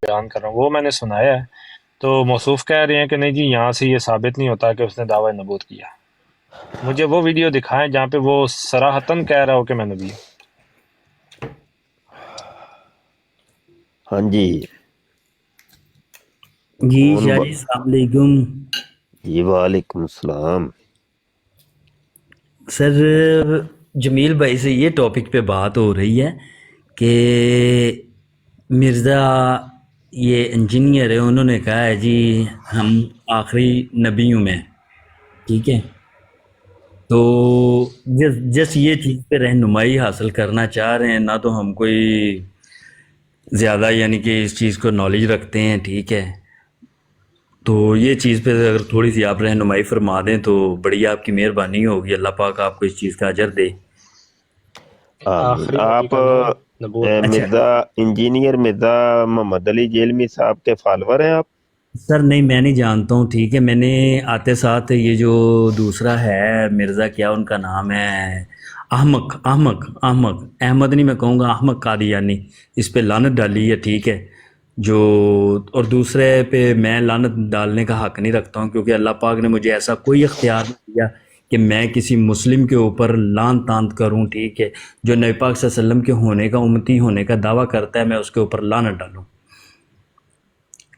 بیان کر رہا ہوں وہ میں نے سنایا ہے، تو موصوف کہہ رہے ہیں کہ نہیں جی یہاں سے یہ ثابت نہیں ہوتا کہ اس نے دعویٰ نبوت کیا۔ مجھے وہ ویڈیو دکھائیں جہاں پہ وہ صراحتاً کہہ رہا ہو کہ میں نبی ہوں۔ ہاں جی، جی کون شاہ جی السلام علیکم۔ جی وعلیکم السلام۔ سر جمیل بھائی سے یہ ٹاپک پہ بات ہو رہی ہے کہ مرزا یہ انجینئر ہے، انہوں نے کہا ہے جی ہم آخری نبیوں میں، ٹھیک ہے، تو جس یہ چیز پہ رہنمائی حاصل کرنا چاہ رہے ہیں، نہ تو ہم کوئی زیادہ یعنی کہ اس چیز کو نالج رکھتے ہیں، ٹھیک ہے، تو یہ چیز پہ اگر تھوڑی سی آپ رہنمائی فرما دیں تو بڑی آپ کی مہربانی ہوگی، اللہ پاک آپ کو اس چیز کا اجر دے۔ آمین۔ آخری نبی آپ کا نہیں ہے، نبوت کا۔ اچھا مرزا انجینئر مرزا محمد علی جیلمی صاحب کے فالور ہیں آپ؟ سر، نہیں میں نہیں جانتا ہوں، ٹھیک ہے، میں نے آتے ساتھ یہ جو دوسرا ہے مرزا، کیا ان کا نام ہے، احمد احمد نہیں میں کہوں گا، احمد قادیانی، اس پہ لعنت ڈالی ہے، ٹھیک ہے، جو اور دوسرے پہ میں لعنت ڈالنے کا حق نہیں رکھتا ہوں، کیونکہ اللہ پاک نے مجھے ایسا کوئی اختیار نہیں دیا کہ میں کسی مسلم کے اوپر لعن طعنت کروں، ٹھیک ہے، جو نبی پاک صلی اللہ علیہ وسلم کے ہونے کا، امتی ہونے کا دعویٰ کرتا ہے، میں اس کے اوپر لعنت ڈالوں۔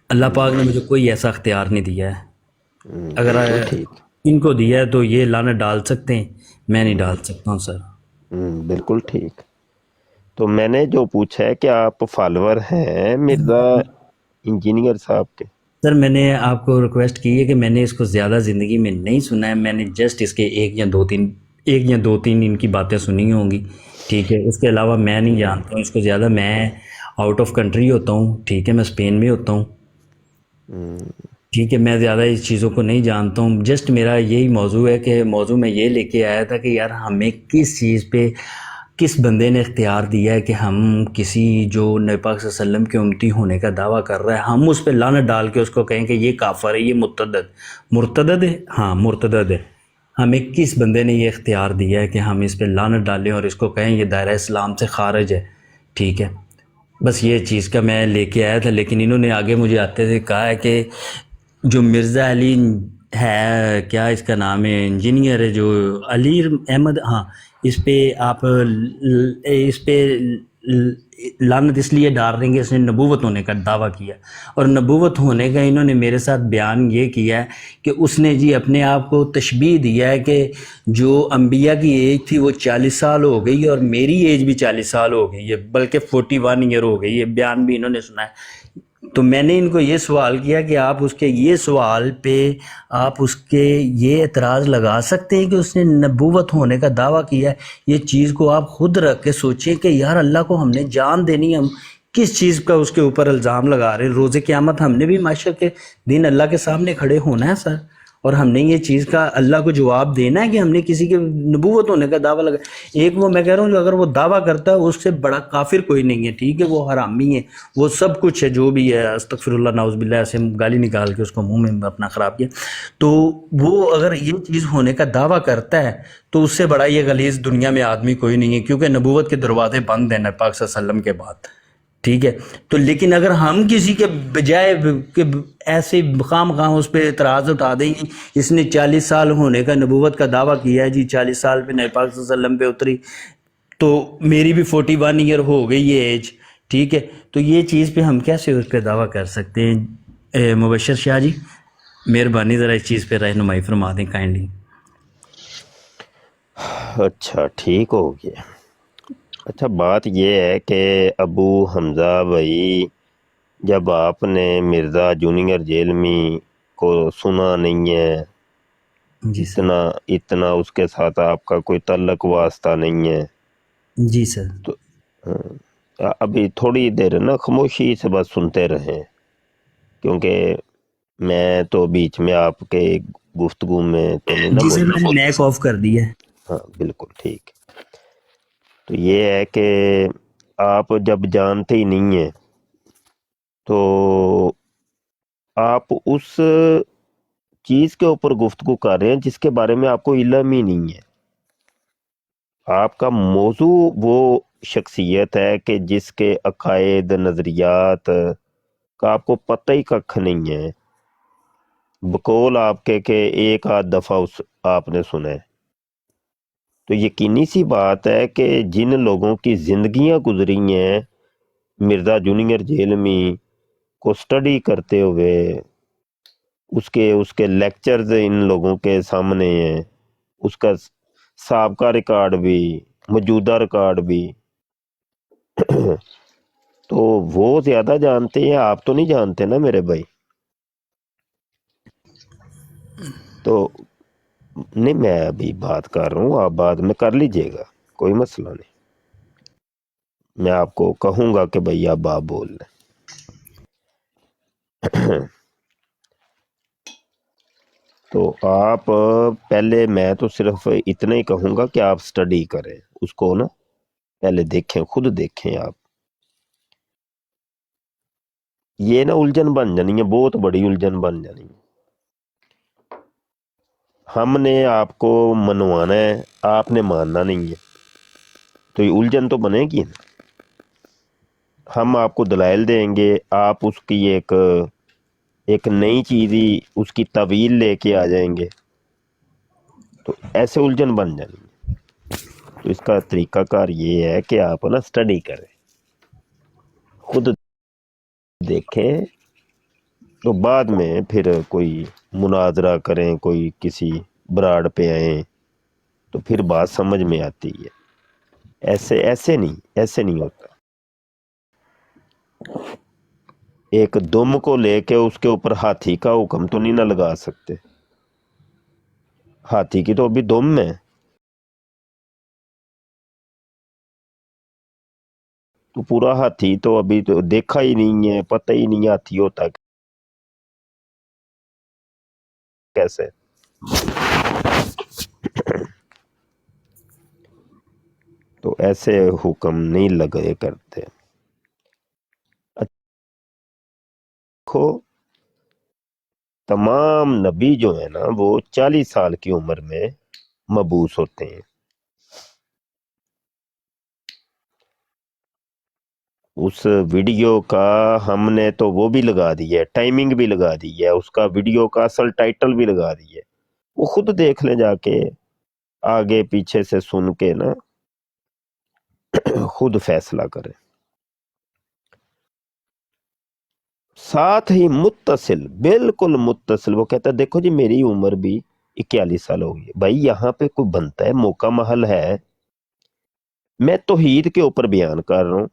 اللہ پاک نے مجھے کوئی ایسا اختیار نہیں دیا ہے، اگر بالکل ٹھیک۔ ان کو دیا ہے تو یہ لعنت ڈال سکتے ہیں، میں نہیں ڈال سکتا ہوں سر۔ بالکل ٹھیک۔ تو میں نے جو پوچھا ہے کہ آپ فالور ہیں مرزا انجینئر صاحب کے؟ سر میں نے آپ کو ریکویسٹ کی ہے کہ میں نے اس کو زیادہ زندگی میں نہیں سنا ہے، میں نے جسٹ اس کے ایک یا دو تین ان کی باتیں سنی ہوں گی، ٹھیک ہے، اس کے علاوہ میں نہیں جانتا ہوں اس کو زیادہ، میں آؤٹ آف کنٹری ہوتا ہوں، ٹھیک ہے، میں اسپین میں ہوتا ہوں، ٹھیک ہے، میں زیادہ اس چیزوں کو نہیں جانتا ہوں، جسٹ میرا یہی موضوع ہے کہ موضوع میں یہ لے کے آیا تھا کہ یار ہمیں کس چیز پہ کس بندے نے اختیار دیا ہے کہ ہم کسی جو نبی پاک صلی اللہ علیہ وسلم کے امتی ہونے کا دعویٰ کر رہا ہے، ہم اس پہ لعنت ڈال کے اس کو کہیں کہ یہ کافر ہے، یہ مرتدد ہے، ہاں مرتدد ہے، ہمیں کس بندے نے یہ اختیار دیا ہے کہ ہم اس پہ لعنت ڈالیں اور اس کو کہیں یہ دائرہ اسلام سے خارج ہے، ٹھیک ہے، بس یہ چیز کا میں لے کے آیا تھا، لیکن انہوں نے آگے مجھے آتے تھے کہا ہے کہ جو مرزا علی ہے، کیا اس کا نام ہے، انجینئر ہے جو علی احمد، ہاں، اس پہ آپ اس پہ لعنت اس لیے ڈال رہیں گے اس نے نبوت ہونے کا دعویٰ کیا، اور نبوت ہونے کا انہوں نے میرے ساتھ بیان یہ کیا ہے کہ اس نے جی اپنے آپ کو تشبیہ دیا ہے کہ جو انبیاء کی ایج تھی وہ 40 سال ہو گئی ہے اور میری ایج بھی 40 سال ہو گئی ہے، بلکہ 41 ایئر ہو گئی ہے، بیان بھی انہوں نے سنا ہے۔ تو میں نے ان کو یہ سوال کیا کہ آپ اس کے یہ سوال پہ آپ اس کے یہ اعتراض لگا سکتے ہیں کہ اس نے نبوت ہونے کا دعویٰ کیا ہے، یہ چیز کو آپ خود رکھ کے سوچیں کہ یار اللہ کو ہم نے جان دینی ہے، ہم کس چیز کا اس کے اوپر الزام لگا رہے ہیں، روز قیامت ہم نے بھی معاشر کے دن اللہ کے سامنے کھڑے ہونا ہے سر، اور ہم نے یہ چیز کا اللہ کو جواب دینا ہے کہ ہم نے کسی کے نبوت ہونے کا دعویٰ لگا۔ ایک وہ میں کہہ رہا ہوں جو اگر وہ دعویٰ کرتا ہے اس سے بڑا کافر کوئی نہیں ہے، ٹھیک ہے، وہ حرامی ہے، وہ سب کچھ ہے جو بھی ہے، استغفر اللہ نعوذ باللہ، ایسے گالی نکال کے اس کو منہ میں اپنا خراب کیا، تو وہ اگر یہ چیز ہونے کا دعویٰ کرتا ہے تو اس سے بڑا یہ غلیظ دنیا میں آدمی کوئی نہیں ہے، کیونکہ نبوت کے دروازے بند ہیں نبی پاک صلی اللہ علیہ وسلم کے بعد، ٹھیک ہے، تو لیکن اگر ہم کسی کے بجائے کہ ایسے خام خواہ اس پہ اعتراض اٹھا دیں گے، اس نے 40 سال ہونے کا نبوت کا دعویٰ کیا ہے جی، 40 سال پہ نبی پاک صلی اللہ علیہ وسلم پہ اتری، تو میری بھی 41 ایئر ہو گئی یہ ایج، ٹھیک ہے، تو یہ چیز پہ ہم کیسے اس پہ دعویٰ کر سکتے ہیں؟ مبشر شاہ جی مہربانی ذرا اس چیز پہ رہنمائی فرما دیں کائنڈلی۔ اچھا ٹھیک ہو گیا۔ اچھا بات یہ ہے کہ ابو حمزہ بھائی، جب آپ نے مرزا جونیئر جیلمی کو سنا نہیں ہے، جی سر، اتنا اس کے ساتھ آپ کا کوئی تعلق واسطہ نہیں ہے، جی سر، تو ابھی تھوڑی دیر نا خاموشی سے بس سنتے رہیں، کیونکہ میں تو بیچ میں آپ کے گفتگو میں تو نہیں نا جی سر، بول میں نے میک آف کر دی ہے۔ ہاں بالکل ٹھیک۔ تو یہ ہے کہ آپ جب جانتے ہی نہیں ہیں تو آپ اس چیز کے اوپر گفتگو کر رہے ہیں جس کے بارے میں آپ کو علم ہی نہیں ہے۔ آپ کا موضوع وہ شخصیت ہے کہ جس کے عقائد، نظریات کہ آپ کو پتہ ہی ککھ نہیں ہے، بقول آپ کے کہ ایک آدھ دفعہ آپ نے سنا ہے۔ تو یقینی سی بات ہے کہ جن لوگوں کی زندگیاں گزری ہیں مرزا جونیئر جیل میں کو سٹڈی کرتے ہوئے، اس کے لیکچرز ان لوگوں کے سامنے ہیں، اس کا سابقہ ریکارڈ بھی، موجودہ ریکارڈ بھی، تو وہ زیادہ جانتے ہیں، آپ تو نہیں جانتے نا میرے بھائی۔ تو نہیں، میں ابھی بات کر رہا ہوں، آپ بعد میں کر لیجئے گا، کوئی مسئلہ نہیں، میں آپ کو کہوں گا کہ بھئی آپ بول لیں۔ تو آپ پہلے، میں تو صرف اتنا ہی کہوں گا کہ آپ سٹڈی کریں اس کو نا، پہلے دیکھیں، خود دیکھیں آپ۔ یہ نا الجھن بن جانی ہے، بہت بڑی الجھن بن جانی ہے۔ ہم نے آپ کو منوانا ہے، آپ نے ماننا نہیں ہے، تو یہ الجھن تو بنے گی نا۔ ہم آپ کو دلائل دیں گے، آپ اس کی ایک نئی چیز ہی، اس کی طویل لے کے آ جائیں گے، تو ایسے الجھن بن جانی ہے۔ تو اس کا طریقہ کار یہ ہے کہ آپ نا سٹڈی کریں، خود دیکھیں، تو بعد میں پھر کوئی مناظرہ کریں، کوئی کسی براڑ پہ آئیں، تو پھر بات سمجھ میں آتی ہے۔ ایسے نہیں ہوتا۔ ایک دم کو لے کے اس کے اوپر ہاتھی کا حکم تو نہیں نہ لگا سکتے، ہاتھی کی تو ابھی دم ہے، تو پورا ہاتھی تو ابھی تو دیکھا ہی نہیں ہے، پتہ ہی نہیں ہاتھی ہوتا کیسے۔ تو ایسے حکم نہیں لگے کرتے۔ دیکھو، تمام نبی جو ہیں نا وہ 40 سال کی عمر میں مبعوث ہوتے ہیں۔ اس ویڈیو کا ہم نے تو وہ بھی لگا دی ہے، ٹائمنگ بھی لگا دی ہے، اس کا ویڈیو کا اصل ٹائٹل بھی لگا دی ہے، وہ خود دیکھ لیں جا کے، آگے پیچھے سے سن کے نا خود فیصلہ کریں۔ ساتھ ہی متصل، بالکل متصل، وہ کہتا ہے دیکھو جی میری عمر بھی 41 سال ہو گئی ہے، بھائی یہاں پہ کوئی بنتا ہے، موقع محل ہے، میں توحید کے اوپر بیان کر رہا ہوں،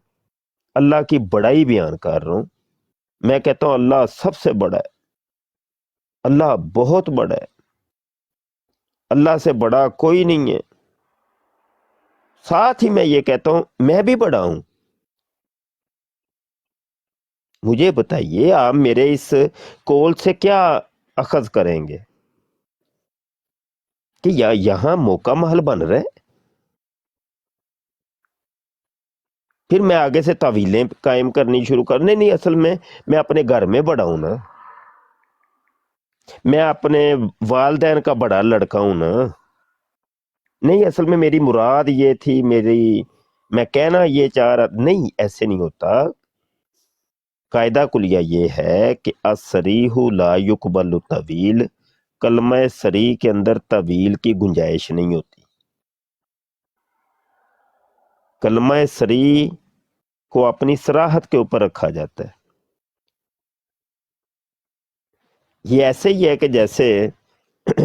اللہ کی بڑائی بیان کر رہا ہوں، میں کہتا ہوں اللہ سب سے بڑا ہے، اللہ بہت بڑا ہے، اللہ سے بڑا کوئی نہیں ہے، ساتھ ہی میں یہ کہتا ہوں میں بھی بڑا ہوں۔ مجھے بتائیے آپ میرے اس کول سے کیا اخذ کریں گے کہ یہاں موقع محل بن رہے، پھر میں آگے سے تعویلیں قائم کرنی شروع کرنے؟ نہیں، اصل میں اپنے گھر میں بڑا ہوں نا، میں اپنے والدین کا بڑا لڑکا ہوں نا۔ نہیں، اصل میں میری مراد یہ تھی، میں کہنا یہ چاہ رہا، نہیں ایسے نہیں ہوتا۔ قاعدہ کلیہ یہ ہے کہ الصریح لا یقبل طویل، کلمہ صریح کے اندر طویل کی گنجائش نہیں ہوتی۔ کلمہ صریح کو اپنی صراحت کے اوپر رکھا جاتا ہے۔ یہ ایسے ہی ہے کہ جیسے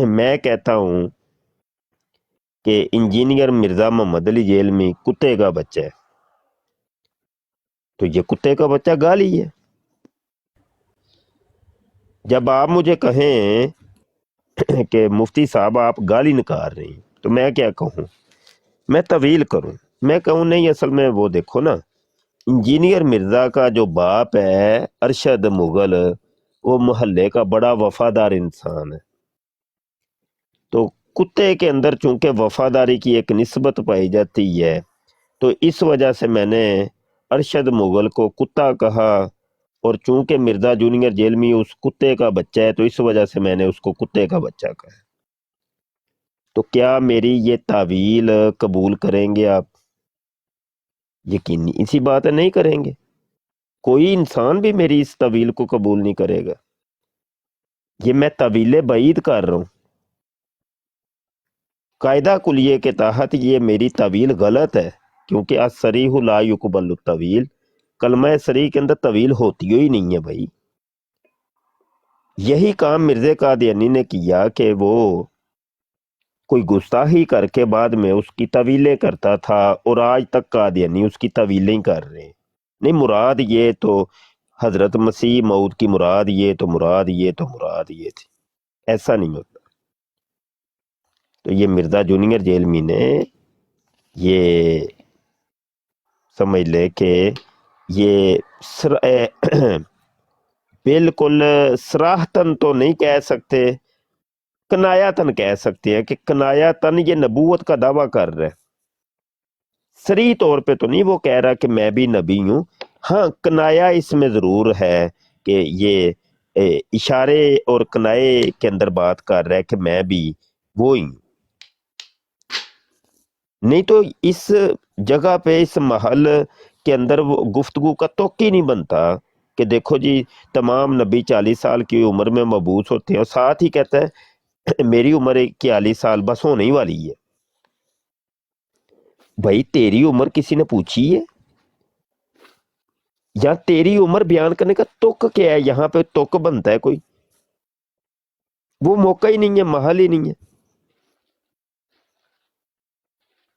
میں کہتا ہوں کہ انجینئر مرزا محمد علی جیل میں کتے کا بچہ ہے، تو یہ کتے کا بچہ گالی ہے۔ جب آپ مجھے کہیں کہ مفتی صاحب آپ گالی نکال رہی ہیں، تو میں کیا کہوں؟ میں طویل کروں، میں کہوں نہیں اصل میں وہ دیکھو نا، انجینئر مرزا کا جو باپ ہے ارشد مغل، وہ محلے کا بڑا وفادار انسان ہے، تو کتے کے اندر چونکہ وفاداری کی ایک نسبت پائی جاتی ہے، تو اس وجہ سے میں نے ارشد مغل کو کتا کہا، اور چونکہ مرزا جونیئر جیل میں اس کتے کا بچہ ہے، تو اس وجہ سے میں نے اس کو کتے کا بچہ کہا۔ تو کیا میری یہ تعویل قبول کریں گے آپ؟ یقینی اسی بات ہے نہیں کریں گے۔ کوئی انسان بھی میری اس طویل کو قبول نہیں کرے گا. یہ میں طویل بعید کر رہا ہوں. قاعدہ کلیے کے تحت یہ میری طویل غلط ہے، کیونکہ الصریح لا یقبل الطویل، کلمہ صریح کے اندر طویل ہوتی ہی نہیں ہے بھائی. یہی کام مرزا قادیانی نے کیا کہ وہ کوئی گستاخی کر کے بعد میں اس کی طویلیں کرتا تھا، اور آج تک قادیانی اس کی طویلیں کر رہے ہیں. نہیں، مراد یہ تو حضرت مسیح موعود کی مراد یہ تو مراد یہ تو مراد یہ تھی، ایسا نہیں ہوتا. تو یہ مرزا جونیئر جیلمی نے یہ سمجھ لے کہ یہ بالکل صراحتاً تو نہیں کہہ سکتے، کنایاتاً کہہ سکتے ہیں کہ کنایاتاً یہ نبوت کا دعویٰ کر رہا ہے. صریح طور پہ تو نہیں وہ کہہ رہا کہ میں بھی نبی ہوں. ہاں، کنایا اس میں ضرور ہے کہ یہ اشارے اور کنائے کے اندر بات کر رہا ہے کہ میں بھی وہی ہوں. نہیں تو اس جگہ پہ اس محل کے اندر وہ گفتگو کا توقع ہی نہیں بنتا کہ دیکھو جی تمام نبی 40 سال کی عمر میں مبعوث ہوتے ہیں، اور ساتھ ہی کہتا ہے میری عمر 41 سال بس ہونے ہی والی ہے. بھائی تیری عمر کسی نے پوچھی ہے؟ یا تیری عمر بیان کرنے کا تک کیا ہے؟ یہاں پہ تک بنتا ہے کوئی؟ وہ موقع ہی نہیں ہے، محل ہی نہیں ہے.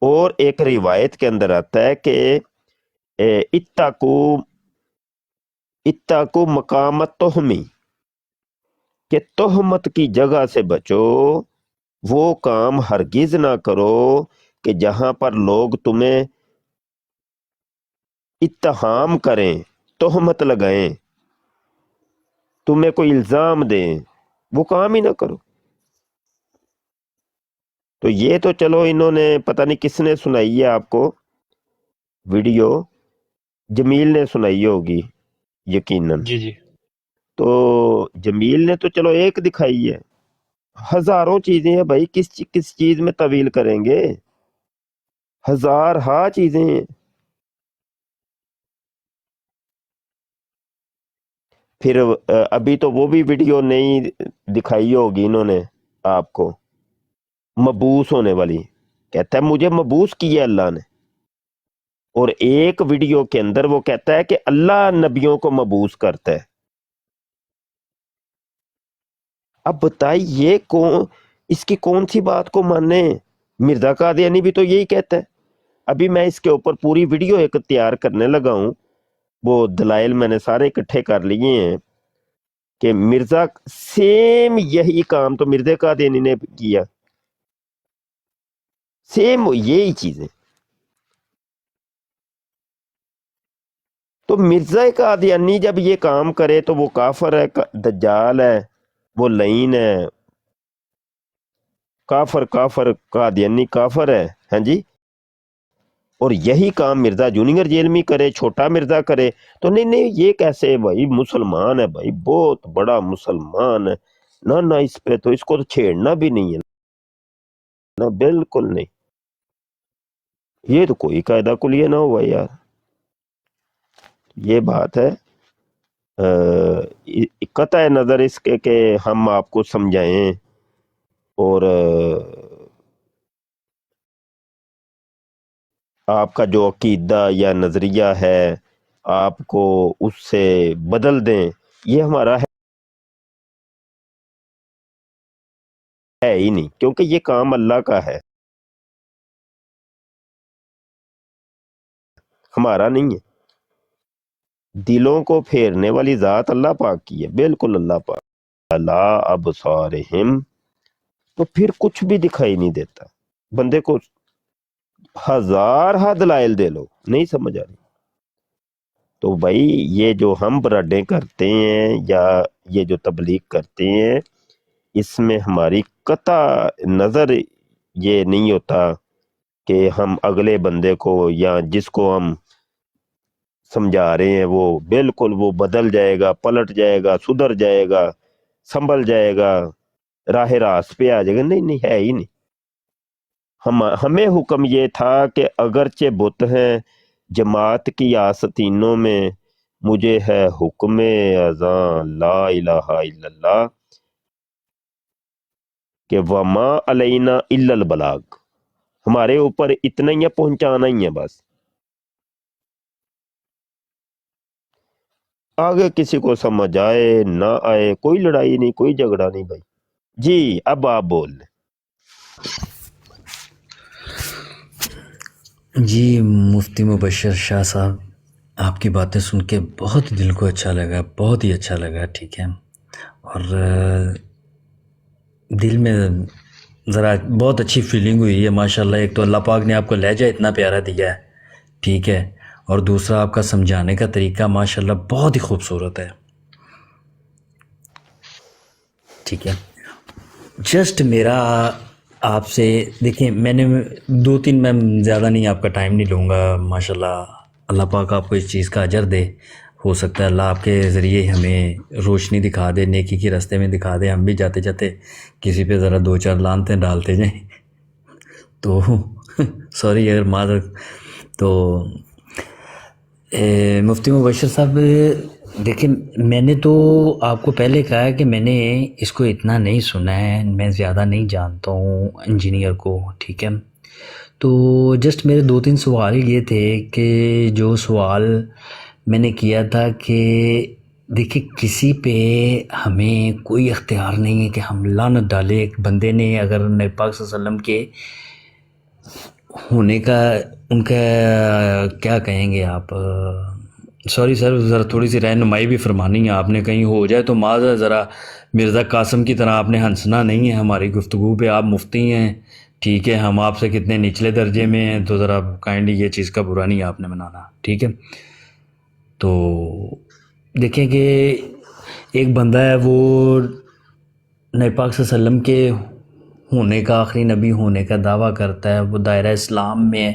اور ایک روایت کے اندر آتا ہے کہ اتقو مقامت تہمی، کہ تہمت کی جگہ سے بچو. وہ کام ہرگز نہ کرو کہ جہاں پر لوگ تمہیں اتہام کریں، تہمت لگائیں، تمہیں کوئی الزام دیں، وہ کام ہی نہ کرو. تو یہ تو چلو انہوں نے پتہ نہیں کس نے سنائی ہے آپ کو ویڈیو، جمیل نے سنائی ہوگی یقیناً. جی جی. تو جمیل نے تو چلو ایک دکھائی ہے، ہزاروں چیزیں ہیں بھائی. کس چیز میں طویل کریں گے؟ ہزار ہا چیزیں ہیں. پھر ابھی تو وہ بھی ویڈیو نہیں دکھائی ہوگی انہوں نے آپ کو، مبعوث ہونے والی. کہتا ہے مجھے مبعوث کیا اللہ نے، اور ایک ویڈیو کے اندر وہ کہتا ہے کہ اللہ نبیوں کو مبعوث کرتا ہے. اب بتائیے اس کی کون سی بات کو مانے؟ مرزا قادیانی بھی تو یہی کہتا ہے. ابھی میں اس کے اوپر پوری ویڈیو ایک تیار کرنے لگا ہوں، وہ دلائل میں نے سارے اکٹھے کر لیے ہیں کہ مرزا سیم یہی کام تو مرزا قادیانی نے کیا، سیم یہی چیزیں. تو مرزا قادیانی جب یہ کام کرے تو وہ کافر ہے، دجال ہے، وہ لعین ہے، کافر قادیانی کافر ہے. ہاں جی. اور یہی کام مرزا جونیئر جیلمی کرے، چھوٹا مرزا کرے تو نہیں یہ کیسے؟ بھائی مسلمان ہے بھائی، بہت بڑا مسلمان ہے، نہ اس پہ تو اس کو تو چھیڑنا بھی نہیں ہے، نہ بالکل نہیں. یہ تو کوئی قاعدہ کلیہ نہ ہوا یار. یہ بات ہے قطع نظر اس کے کہ ہم آپ کو سمجھائیں اور آپ کا جو عقیدہ یا نظریہ ہے آپ کو اس سے بدل دیں، یہ ہمارا ہے ہی نہیں، کیونکہ یہ کام اللہ کا ہے، ہمارا نہیں ہے. دلوں کو پھیرنے والی ذات اللہ پاک کی ہے، بالکل اللہ پاک. لا ابصارہم، تو پھر کچھ بھی دکھائی نہیں دیتا. بندے کو ہزار دلائل دے لو نہیں سمجھ آ رہی. تو بھائی یہ جو ہم براڈیں کرتے ہیں یا یہ جو تبلیغ کرتے ہیں، اس میں ہماری قطع نظر یہ نہیں ہوتا کہ ہم اگلے بندے کو یا جس کو ہم سمجھا رہے ہیں وہ بالکل وہ بدل جائے گا، پلٹ جائے گا، سدھر جائے گا، سنبھل جائے گا، راہ راست پہ آ جائے گا. نہیں ہے ہی نہیں. ہمیں حکم یہ تھا کہ اگرچہ بت ہیں جماعت کی آستینوں میں، مجھے ہے حکم اذاں لا الہ الا اللہ کہ وما علینا الا البلاغ، ہمارے اوپر اتنا ہی ہے، پہنچانا ہی ہے بس، آگے کسی کو سمجھ آئے نہ آئے کوئی لڑائی نہیں، کوئی جھگڑا نہیں بھائی۔ جی اب آپ بول لیں۔ جی مفتی مبشر شاہ صاحب، آپ کی باتیں سن کے بہت دل کو اچھا لگا، بہت ہی اچھا لگا، ٹھیک ہے، اور دل میں ذرا بہت اچھی فیلنگ ہوئی ہے ماشاءاللہ۔ ایک تو اللہ پاک نے آپ کو لہجہ اتنا پیارا دیا ہے، ٹھیک ہے، اور دوسرا آپ کا سمجھانے کا طریقہ ماشاءاللہ بہت ہی خوبصورت ہے، ٹھیک ہے۔ جسٹ میرا آپ سے دیکھیں، میں نے دو تین، میں زیادہ نہیں آپ کا ٹائم نہیں لوں گا، ماشاءاللہ اللہ پاک آپ کو اس چیز کا اجر دے، ہو سکتا ہے اللہ آپ کے ذریعے ہمیں روشنی دکھا دے، نیکی کے راستے میں دکھا دے، ہم بھی جاتے جاتے کسی پہ ذرا دو چار لانتیں ڈالتے جائیں تو سوری اگر معذرت۔ تو مفتی مبشر صاحب دیکھیں، میں نے تو آپ کو پہلے کہا ہے کہ میں نے اس کو اتنا نہیں سنا ہے، میں زیادہ نہیں جانتا ہوں انجینئر کو، ٹھیک ہے۔ تو جسٹ میرے دو تین سوال یہ تھے کہ جو سوال میں نے کیا تھا کہ دیکھیں کسی پہ ہمیں کوئی اختیار نہیں ہے کہ ہم لعنت ڈالیں۔ ایک بندے نے اگر نبی پاک صلی اللہ علیہ وسلم کے ہونے کا، ان کا کیا کہیں گے آپ، سوری سر، ذرا تھوڑی سی رہنمائی بھی فرمانی ہے آپ نے، کہیں ہو جائے تو معذرت، ذرا مرزا قاسم کی طرح آپ نے ہنسنا نہیں ہے ہماری گفتگو پہ، آپ مفتی ہیں، ٹھیک ہے، ہم آپ سے کتنے نچلے درجے میں ہیں، تو ذرا کائنڈلی یہ چیز کا برا نہیں آپ نے منانا، ٹھیک ہے۔ تو دیکھیں کہ ایک بندہ ہے وہ نبی پاک صلی اللہ علیہ وسلم کے ہونے کا، آخری نبی ہونے کا دعویٰ کرتا ہے، وہ دائرہ اسلام میں ہے،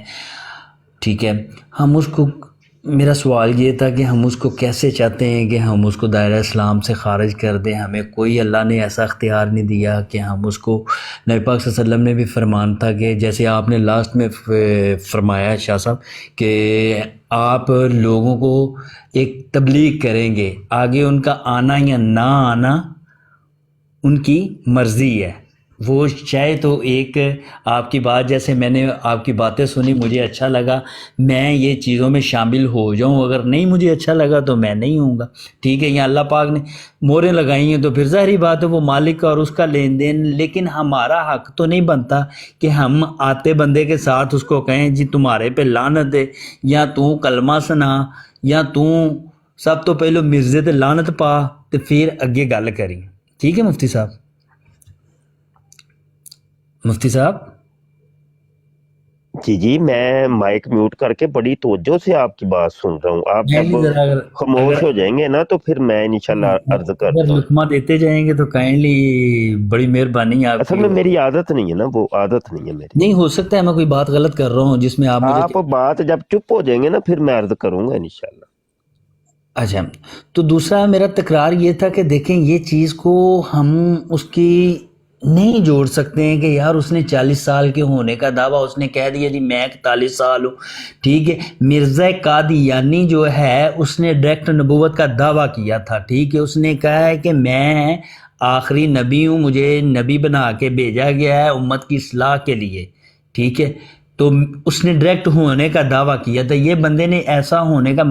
ٹھیک ہے۔ ہم اس کو، میرا سوال یہ تھا کہ ہم اس کو کیسے چاہتے ہیں کہ ہم اس کو دائرہ اسلام سے خارج کر دیں؟ ہمیں کوئی اللہ نے ایسا اختیار نہیں دیا کہ ہم اس کو، نبی پاک صلی اللہ علیہ وسلم نے بھی فرمان تھا کہ جیسے آپ نے لاسٹ میں فرمایا شاہ صاحب کہ آپ لوگوں کو ایک تبلیغ کریں گے، آگے ان کا آنا یا نہ آنا ان کی مرضی ہے، وہ چاہے تو ایک آپ کی بات، جیسے میں نے آپ کی باتیں سنی مجھے اچھا لگا، میں یہ چیزوں میں شامل ہو جاؤں، اگر نہیں مجھے اچھا لگا تو میں نہیں ہوں گا، ٹھیک ہے۔ یہاں اللہ پاک نے موریں لگائی ہیں تو پھر ظاہری بات ہے وہ مالک کا اور اس کا لین دین، لیکن ہمارا حق تو نہیں بنتا کہ ہم آتے بندے کے ساتھ اس کو کہیں جی تمہارے پہ لعنت ہے، یا تو کلمہ سنا، یا تو سب تو پہلو مرزے تے لعنت پا تو پھر اگے گل کری، ٹھیک ہے مفتی صاحب۔ مفتی صاحب جی جی، میں مائک میوٹ کر کے بڑی توجہ سے آپ کی بات سن رہا ہوں، آپ جب ذرا خاموش ہو جائیں گے نا تو پھر میں انشاءاللہ عرض کرتا اگر ہوں۔ لقمہ دیتے جائیں گے تو کائنڈلی بڑی مہربانی ہے آپ اصل کی۔ میں میری عادت نہیں ہے نا، وہ عادت نہیں ہے میری۔ نہیں ہو سکتا ہے میں کوئی بات غلط کر رہا ہوں جس میں آپ مجھے، آپ بات جب چپ ہو جائیں گے نا پھر میں عرض کروں گا انشاءاللہ۔ اچھا۔ تو دوسرا میرا تکرار یہ تھا کہ دیکھیں یہ چیز کو ہم اس کی نہیں جوڑ سکتے ہیں کہ یار اس نے 40 سال کے ہونے کا دعویٰ، اس نے کہہ دیا جی میں 41 سال ہوں، ٹھیک ہے۔ مرزا قادیانی جو ہے اس نے ڈائریکٹ نبوت کا دعویٰ کیا تھا، ٹھیک ہے، اس نے کہا ہے کہ میں آخری نبی ہوں، مجھے نبی بنا کے بھیجا گیا ہے امت کی اصلاح کے لیے، ٹھیک ہے۔ تو اس نے ڈائریکٹ ہونے کا دعویٰ کیا تھا، یہ بندے نے ایسا ہونے کا،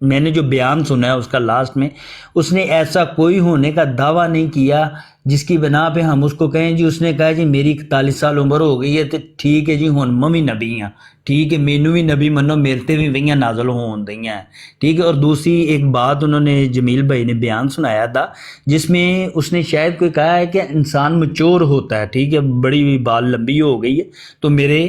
میں نے جو بیان سنا ہے اس کا لاسٹ میں، اس نے ایسا کوئی ہونے کا دعویٰ نہیں کیا جس کی بنا پہ ہم اس کو کہیں جی، اس نے کہا جی میری 41 سال عمر ہو گئی ہے تو ٹھیک ہے جی ہن میں نبی ہاں، ٹھیک ہے، مینوں بھی نبی منو، میرے تے بھی وہیاں نازل ہون دئیاں ہیں، ٹھیک ہے۔ اور دوسری ایک بات انہوں نے، جمیل بھائی نے بیان سنایا تھا جس میں اس نے شاید کوئی کہا ہے کہ انسان مچور ہوتا ہے، ٹھیک ہے، بڑی بال لمبی ہو گئی ہے، تو میرے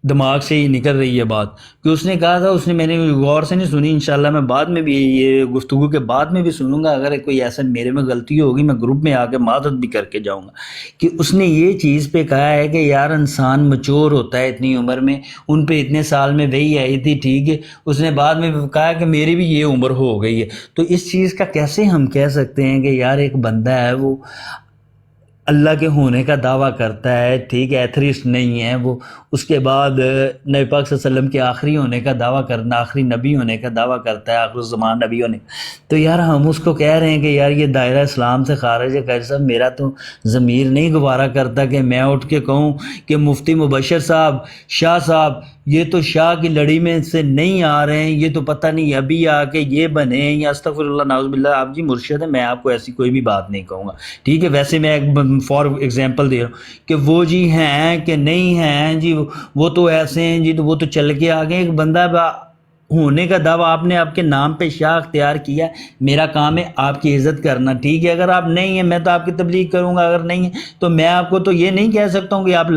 دماغ سے ہی نکل رہی ہے بات کہ اس نے کہا تھا، اس نے، میں نے غور سے نہیں سنی، انشاءاللہ میں بعد میں بھی یہ گفتگو کے بعد میں بھی سنوں گا، اگر کوئی ایسا میرے میں غلطی ہوگی میں گروپ میں آ کے معذرت بھی کر کے جاؤں گا، کہ اس نے یہ چیز پہ کہا ہے کہ یار انسان مچور ہوتا ہے اتنی عمر میں، ان پہ اتنے سال میں وہی آئی تھی، ٹھیک ہے۔ اس نے بعد میں کہا کہ میری بھی یہ عمر ہو گئی ہے، تو اس چیز کا کیسے ہم کہہ سکتے ہیں کہ یار ایک بندہ ہے وہ اللہ کے ہونے کا دعویٰ کرتا ہے، ٹھیک ہے، ایتھریسٹ نہیں ہے وہ، اس کے بعد نبی پاک صلی اللہ علیہ وسلم کے آخری ہونے کا دعویٰ کرنا، آخری نبی ہونے کا دعویٰ کرتا ہے، آخر الزمان نبی ہونے تو یار ہم اس کو کہہ رہے ہیں کہ یار یہ دائرہ اسلام سے خارج ہے۔ خیر صاحب میرا تو ضمیر نہیں گوارا کرتا کہ میں اٹھ کے کہوں کہ مفتی مبشر صاحب، شاہ صاحب یہ تو شاہ کی لڑی میں سے نہیں آ رہے ہیں، یہ تو پتہ نہیں ابھی آ کے یہ بنے یا استغفر اللہ نعوذ باللہ۔ آپ جی مرشد ہے، میں آپ کو ایسی کوئی بھی بات نہیں کہوں گا، ٹھیک ہے۔ ویسے میں ایک فار ایگزامپل دے رہا ہوں کہ وہ جی ہیں کہ نہیں ہیں جی، وہ تو ایسے ہیں جی، تو وہ تو چل کے آگے ایک بندہ ہونے کا دعویٰ آپ نے آپ کے نام پہ شاہ اختیار کیا، میرا کام ہے آپ کی عزت کرنا، ٹھیک ہے۔ اگر آپ نہیں ہیں میں تو آپ کی تبلیغ کروں گا، اگر نہیں ہے تو میں آپ کو تو یہ نہیں کہہ سکتا ہوں کہ آپ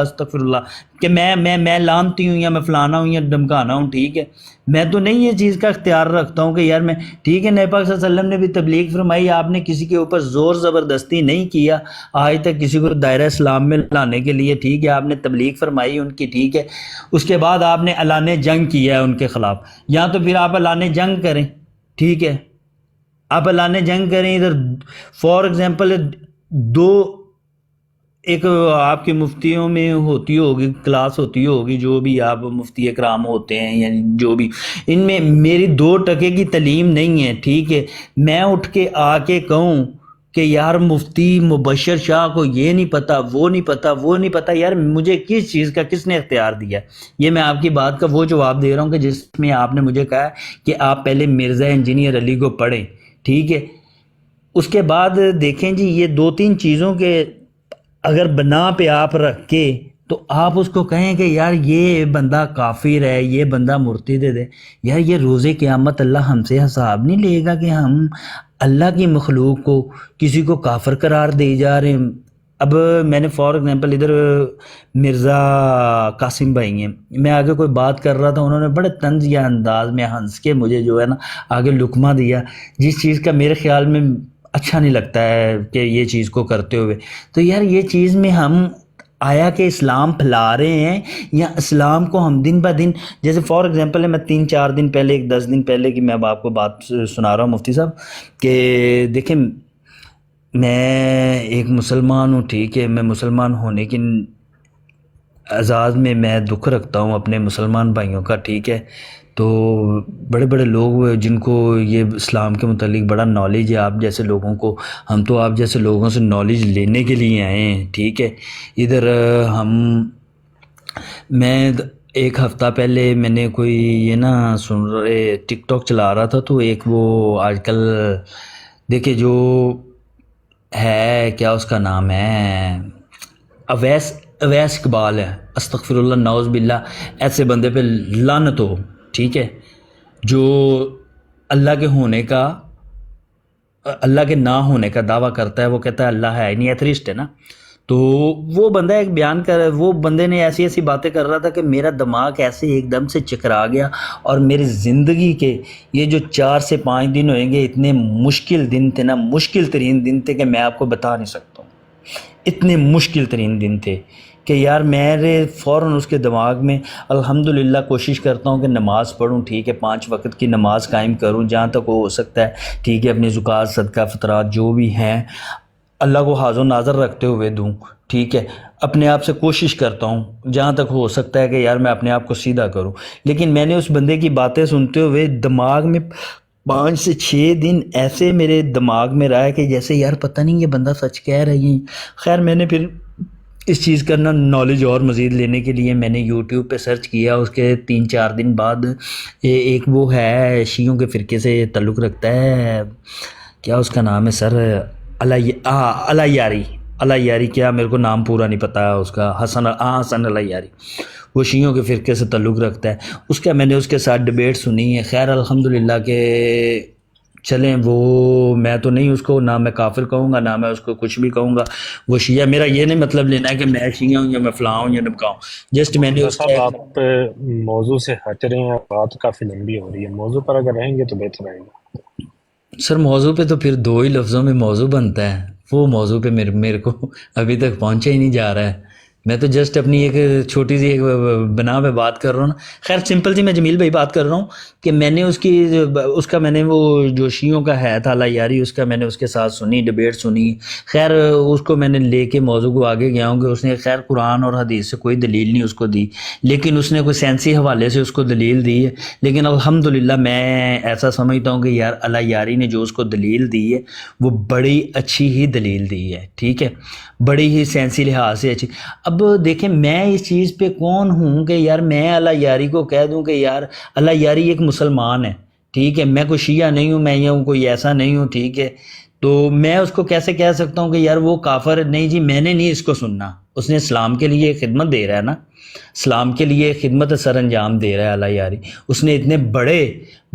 استغفر اللہ کہ میں لانتی ہوں یا میں فلانا ہوں یا دمکانا ہوں، ٹھیک ہے۔ میں تو نہیں یہ چیز کا اختیار رکھتا ہوں کہ یار میں، ٹھیک ہے، نبی پاک صلی اللہ علیہ وسلم نے بھی تبلیغ فرمائی، آپ نے کسی کے اوپر زور زبردستی نہیں کیا آج تک کسی کو دائرہ اسلام میں لانے کے لیے، ٹھیک ہے، آپ نے تبلیغ فرمائی ان کی، ٹھیک ہے۔ اس کے بعد آپ نے اعلان جنگ کیا ہے ان کے خلاف، یا تو پھر آپ اعلان جنگ کریں، ٹھیک ہے، آپ اعلان جنگ کریں۔ ادھر فار ایگزامپل دو ایک آپ کے مفتیوں میں ہوتی ہوگی، کلاس ہوتی ہوگی، جو بھی آپ مفتی اکرام ہوتے ہیں یعنی جو بھی، ان میں میری 2% کی تعلیم نہیں ہے، ٹھیک ہے۔ میں اٹھ کے آ کے کہوں کہ یار مفتی مبشر شاہ کو یہ نہیں پتہ، وہ نہیں پتہ، وہ نہیں پتہ، یار مجھے کس چیز کا کس نے اختیار دیا ہے؟ یہ میں آپ کی بات کا وہ جواب دے رہا ہوں کہ جس میں آپ نے مجھے کہا کہ آپ پہلے مرزا انجینئر علی کو پڑھیں، ٹھیک ہے۔ اس کے بعد دیکھیں جی یہ 2-3 چیزوں کے اگر بنا پہ آپ رکھ کے تو آپ اس کو کہیں کہ یار یہ بندہ کافر ہے، یہ بندہ مرتد ہے، یار یہ روز قیامت اللہ ہم سے حساب نہیں لے گا کہ ہم اللہ کی مخلوق کو کسی کو کافر قرار دے جا رہے ہیں۔ اب میں نے فار ایگزامپل ادھر مرزا قاسم بھائی ہیں، میں آگے کوئی بات کر رہا تھا، انہوں نے بڑے طنز یا انداز میں ہنس کے مجھے جو ہے نا آگے لقمہ دیا، جس چیز کا میرے خیال میں اچھا نہیں لگتا ہے کہ یہ چیز کو کرتے ہوئے۔ تو یار یہ چیز میں ہم آیا کہ اسلام پھیلا رہے ہیں یا اسلام کو ہم دن بہ دن، جیسے فار ایگزامپل ہے، میں 3-4 دن پہلے، 10 دن پہلے کی میں اب آپ کو بات سنا رہا ہوں مفتی صاحب کہ دیکھیں میں ایک مسلمان ہوں، ٹھیک ہے، میں مسلمان ہونے کی اعزاز میں دکھ رکھتا ہوں اپنے مسلمان بھائیوں کا، ٹھیک ہے۔ تو بڑے بڑے لوگ جن کو یہ اسلام کے متعلق بڑا نالج ہے، آپ جیسے لوگوں کو، ہم تو آپ جیسے لوگوں سے نالج لینے کے لیے آئے ہیں، ٹھیک ہے۔ ادھر میں ایک ہفتہ پہلے میں نے کوئی یہ نا سن رہے ٹک ٹاک چلا رہا تھا، تو ایک وہ آج کل دیکھے جو ہے کیا اس کا نام ہے، اویس اقبال ہے، استغفر اللہ نعوذ باللہ، ایسے بندے پہ لعنت ہو، ٹھیک ہے، جو اللہ کے ہونے کا، اللہ کے نہ ہونے کا دعویٰ کرتا ہے، وہ کہتا ہے اللہ ہے نہیں، ایتھریسٹ ہے نا۔ تو وہ بندہ ایک بیان وہ بندے نے ایسی ایسی باتیں کر رہا تھا کہ میرا دماغ ایسے ایک دم سے چکرا گیا، اور میری زندگی کے یہ جو 4 سے 5 دن ہوئیں گے، اتنے مشکل دن تھے نا، مشکل ترین دن تھے کہ میں آپ کو بتا نہیں سکتا ہوں، اتنے مشکل ترین دن تھے کہ یار میرے فوراً اس کے دماغ میں، الحمدللہ کوشش کرتا ہوں کہ نماز پڑھوں، ٹھیک ہے، 5 وقت کی نماز قائم کروں جہاں تک وہ ہو سکتا ہے، ٹھیک ہے، اپنی زکوٰۃ صدقہ فطرات جو بھی ہیں اللہ کو حاضر و ناظر رکھتے ہوئے دوں، ٹھیک ہے، اپنے آپ سے کوشش کرتا ہوں جہاں تک ہو سکتا ہے کہ یار میں اپنے آپ کو سیدھا کروں۔ لیکن میں نے اس بندے کی باتیں سنتے ہوئے دماغ میں 5 سے 6 دن ایسے میرے دماغ میں رہا ہے کہ جیسے یار پتہ نہیں یہ بندہ سچ کہہ رہی ہیں۔ خیر میں نے پھر اس چیز کا نالج اور مزید لینے کے لیے میں نے یوٹیوب پہ سرچ کیا، اس کے 3-4 دن بعد ایک وہ ہے شیعوں کے فرقے سے تعلق رکھتا ہے، کیا اس کا نام ہے سر، اللہ یاری، کیا میرے کو نام پورا نہیں پتا اس کا، حسن اللہ یاری، وہ شیعوں کے فرقے سے تعلق رکھتا ہے، اس کا میں نے اس کے ساتھ ڈیبیٹ سنی ہے۔ خیر الحمدللہ کہ چلیں، وہ میں تو نہیں اس کو، نہ میں کافر کہوں گا، نہ میں اس کو کچھ بھی کہوں گا، وہ شیعہ، میرا یہ نہیں مطلب لینا ہے کہ میں شیعہ ہوں یا میں فلاں ہوں یا نمکا ہوں، جسٹ میں نے اس صاحب آپ موضوع سے ہٹ رہے ہیں، بات کافی لمبی ہو رہی ہے، موضوع پر اگر رہیں گے تو بہتر رہے گا۔ سر موضوع پہ تو پھر 2 ہی لفظوں میں موضوع بنتا ہے، وہ موضوع پہ میرے کو ابھی تک پہنچا ہی نہیں جا رہا ہے، میں تو جسٹ اپنی ایک چھوٹی سی ایک بنا پہ بات کر رہا ہوں نا. خیر سمپل سی میں جمیل بھائی بات کر رہا ہوں کہ میں نے اس کا میں نے وہ جو شیعوں کا ہے تھا اللہ یاری، اس کا میں نے اس کے ساتھ سنی، ڈبیٹ سنی. خیر اس کو میں نے لے کے موضوع کو آگے گیا ہوں کہ اس نے خیر قرآن اور حدیث سے کوئی دلیل نہیں اس کو دی، لیکن اس نے کوئی سینسی حوالے سے اس کو دلیل دی ہے. لیکن الحمدللہ میں ایسا سمجھتا ہوں کہ یار اللہ یاری نے جو اس کو دلیل دی ہے وہ بڑی اچھی ہی دلیل دی ہے، ٹھیک ہے، بڑی ہی سینسی لحاظ سے اچھی. اب دیکھیں میں اس چیز پہ کون ہوں کہ یار میں اللہ یاری کو کہہ دوں کہ یار اللہ یاری ایک مسلمان ہے، ٹھیک ہے، میں کوئی شیعہ نہیں ہوں، میں یہ ہوں کوئی ایسا نہیں ہوں، ٹھیک ہے. تو میں اس کو کیسے کہہ سکتا ہوں کہ یار وہ کافر نہیں جی، میں نے نہیں اس کو سننا. اس نے اسلام کے لیے خدمت دے رہا ہے نا، اسلام کے لیے خدمت سر انجام دے رہا ہے اللہ یاری. اس نے اتنے بڑے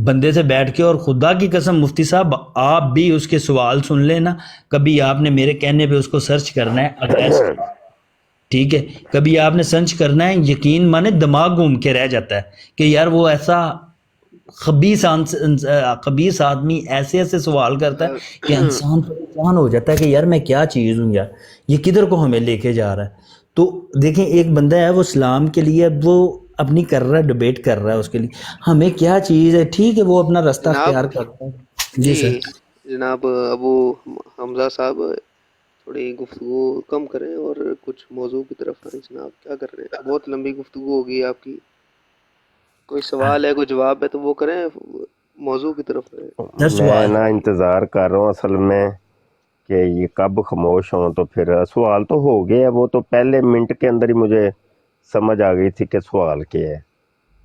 بندے سے بیٹھ کے، اور خدا کی قسم مفتی صاحب آپ بھی اس کے سوال سن لیں نا، کبھی آپ نے میرے کہنے پہ اس کو سرچ کرنا ہے اگینسٹ، ٹھیک ہے، کبھی آپ نے سرچ کرنا ہے، یقین مانے دماغ گھوم کے رہ جاتا ہے کہ یار وہ ایسا خبیث آدمی ایسے ایسے سوال کرتا ہے کہ انسان پریشان ہو جاتا ہے کہ یار میں کیا چیز ہوں، یار یہ کدھر کو ہمیں لے کے جا رہا ہے. تو دیکھیں ایک بندہ ہے وہ اسلام کے لیے اب وہ اپنی کر رہا ہے، ڈبیٹ کر رہا ہے، اس کے لیے ہمیں کیا چیز ہے، ٹھیک ہے وہ اپنا رستہ جناب اختیار کرتا ہے. جی سر. جی جناب ابو حمزہ صاحب تھوڑی گفتگو کم کریں اور کچھ موضوع کی طرف آئیں جناب. کیا کر رہے ہیں؟ بہت لمبی گفتگو ہوگی آپ کی. کوئی سوال ہے، کوئی جواب ہے تو وہ کریں، موضوع کی طرف رہیں. سر میں سوال نا انتظار کر رہا ہوں اصل میں کہ یہ کب خاموش ہوں. تو پھر سوال تو ہو گیا، وہ تو پہلے منٹ کے اندر ہی مجھے سمجھ آ گئی تھی کہ سوال کیا ہے.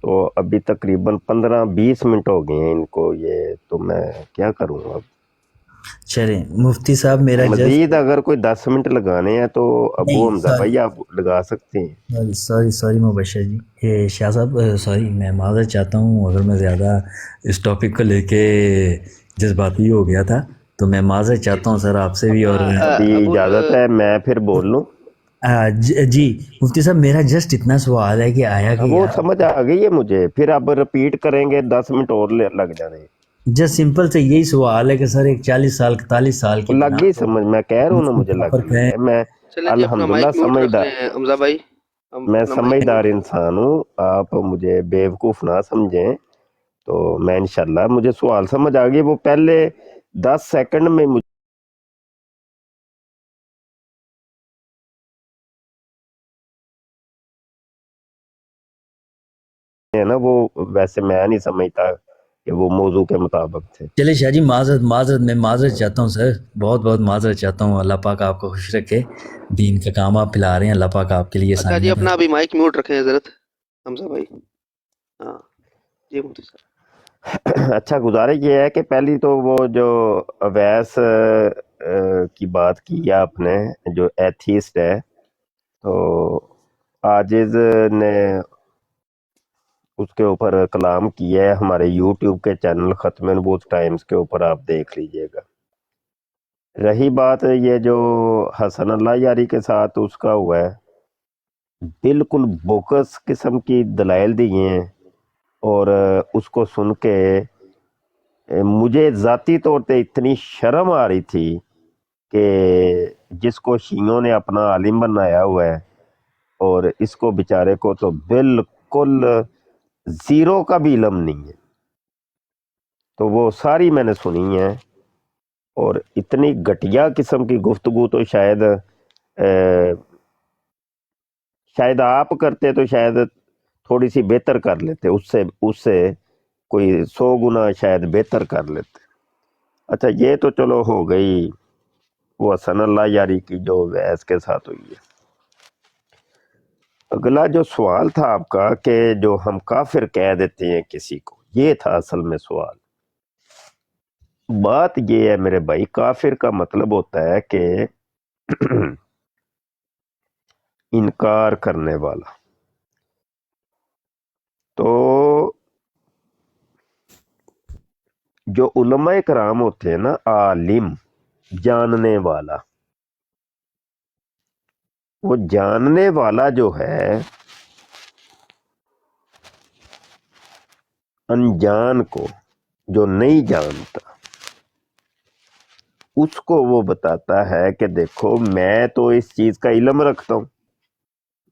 تو ابھی تقریباً 15-20 منٹ ہو گئے ہیں ان کو، یہ تو میں کیا کروں اب. چلیں مفتی صاحب میرا مزید جسٹ اگر کوئی 10 منٹ لگانے ہیں تو ابو نہیں، حمزہ بھائی آپ لگا سکتے ہیں. سوری مبشر جی، یہ شاہ صاحب سوری، میں معذرت چاہتا ہوں اگر میں زیادہ اس ٹاپک کو لے کے جذباتی ہو گیا تھا، تو میں معذرت چاہتا ہوں سر آپ سے بھی. اور ابھی ابو اجازت ہے میں پھر بول لوں؟ جی مفتی صاحب میرا جسٹ اتنا سوال ہے کہ آیا کہ وہ یار سمجھ آ گئی ہے مجھے، پھر اب رپیٹ کریں گے 10 منٹ اور لگ جانے ہیں. جسٹ سمپل سے یہی سوال ہے کہ سر ایک 40 سال 41 سال کی لگ بنا گئی تو سمجھ، میں کہہ رہا ہوں نا مجھے لگ کافر گئی کہیں. ہے. میں چلیں جی اپنا الحمدللہ مائک میوٹ رکھ سمجھدار، لیں حمزہ بھائی، میں اپنا مائک میوٹ سمجھدار رکھ لیں. انسان ہوں، آپ مجھے بیوقوف نہ سمجھیں. تو میں انشاءاللہ مجھے سوال سمجھ آ گئی، وہ پہلے 10 سیکنڈ میں مجھے ہے نا، وہ ویسے میں نہیں سمجھتا کہ وہ موضوع کے مطابق تھے. چلے شاہ جی معذرت میں معذرت چاہتا ہوں سر، بہت بہت معذرت چاہتا ہوں. اللہ پاک آپ کو خوش رکھے، دین کا کام آپ پھیلا رہے ہیں، اللہ پاک آپ کے لیے اچھا جی آسانیاں اپنا ابھی مائک میوٹ رکھیں حضرت حمزہ بھائی. ہاں جی مفتی صاحب. اچھا گزارش یہ ہے کہ پہلی تو وہ جو اویس کی بات کی آپ نے، جو ایتھیسٹ ہے، تو عاجز نے اس کے اوپر کلام کیا ہے ہمارے یوٹیوب کے چینل ختم نبوت ٹائمز کے اوپر، آپ دیکھ لیجئے گا. رہی بات یہ جو حسن اللہ یاری کے ساتھ اس کا ہوا ہے، بالکل بوکس قسم کی دلائل دی ہیں. اور اس کو سن کے مجھے ذاتی طور پہ اتنی شرم آ رہی تھی کہ جس کو شیعوں نے اپنا عالم بنایا ہوا ہے، اور اس کو بیچارے کو تو بالکل زیرو کا بھی علم نہیں ہے. تو وہ ساری میں نے سنی ہے، اور اتنی گھٹیا قسم کی گفتگو تو شاید آپ کرتے تو شاید تھوڑی سی بہتر کر لیتے، اس سے کوئی 100 گنا شاید بہتر کر لیتے. اچھا یہ تو چلو ہو گئی وہ حسن اللہ یاری کی جو ویس کے ساتھ ہوئی ہے. اگلا جو سوال تھا آپ کا کہ جو ہم کافر کہہ دیتے ہیں کسی کو، یہ تھا اصل میں سوال. بات یہ ہے میرے بھائی، کافر کا مطلب ہوتا ہے کہ انکار کرنے والا. تو جو علماء کرام ہوتے ہیں نا، عالم جاننے والا، وہ جاننے والا جو ہے انجان کو، جو نہیں جانتا، اس کو وہ بتاتا ہے کہ دیکھو میں تو اس چیز کا علم رکھتا ہوں،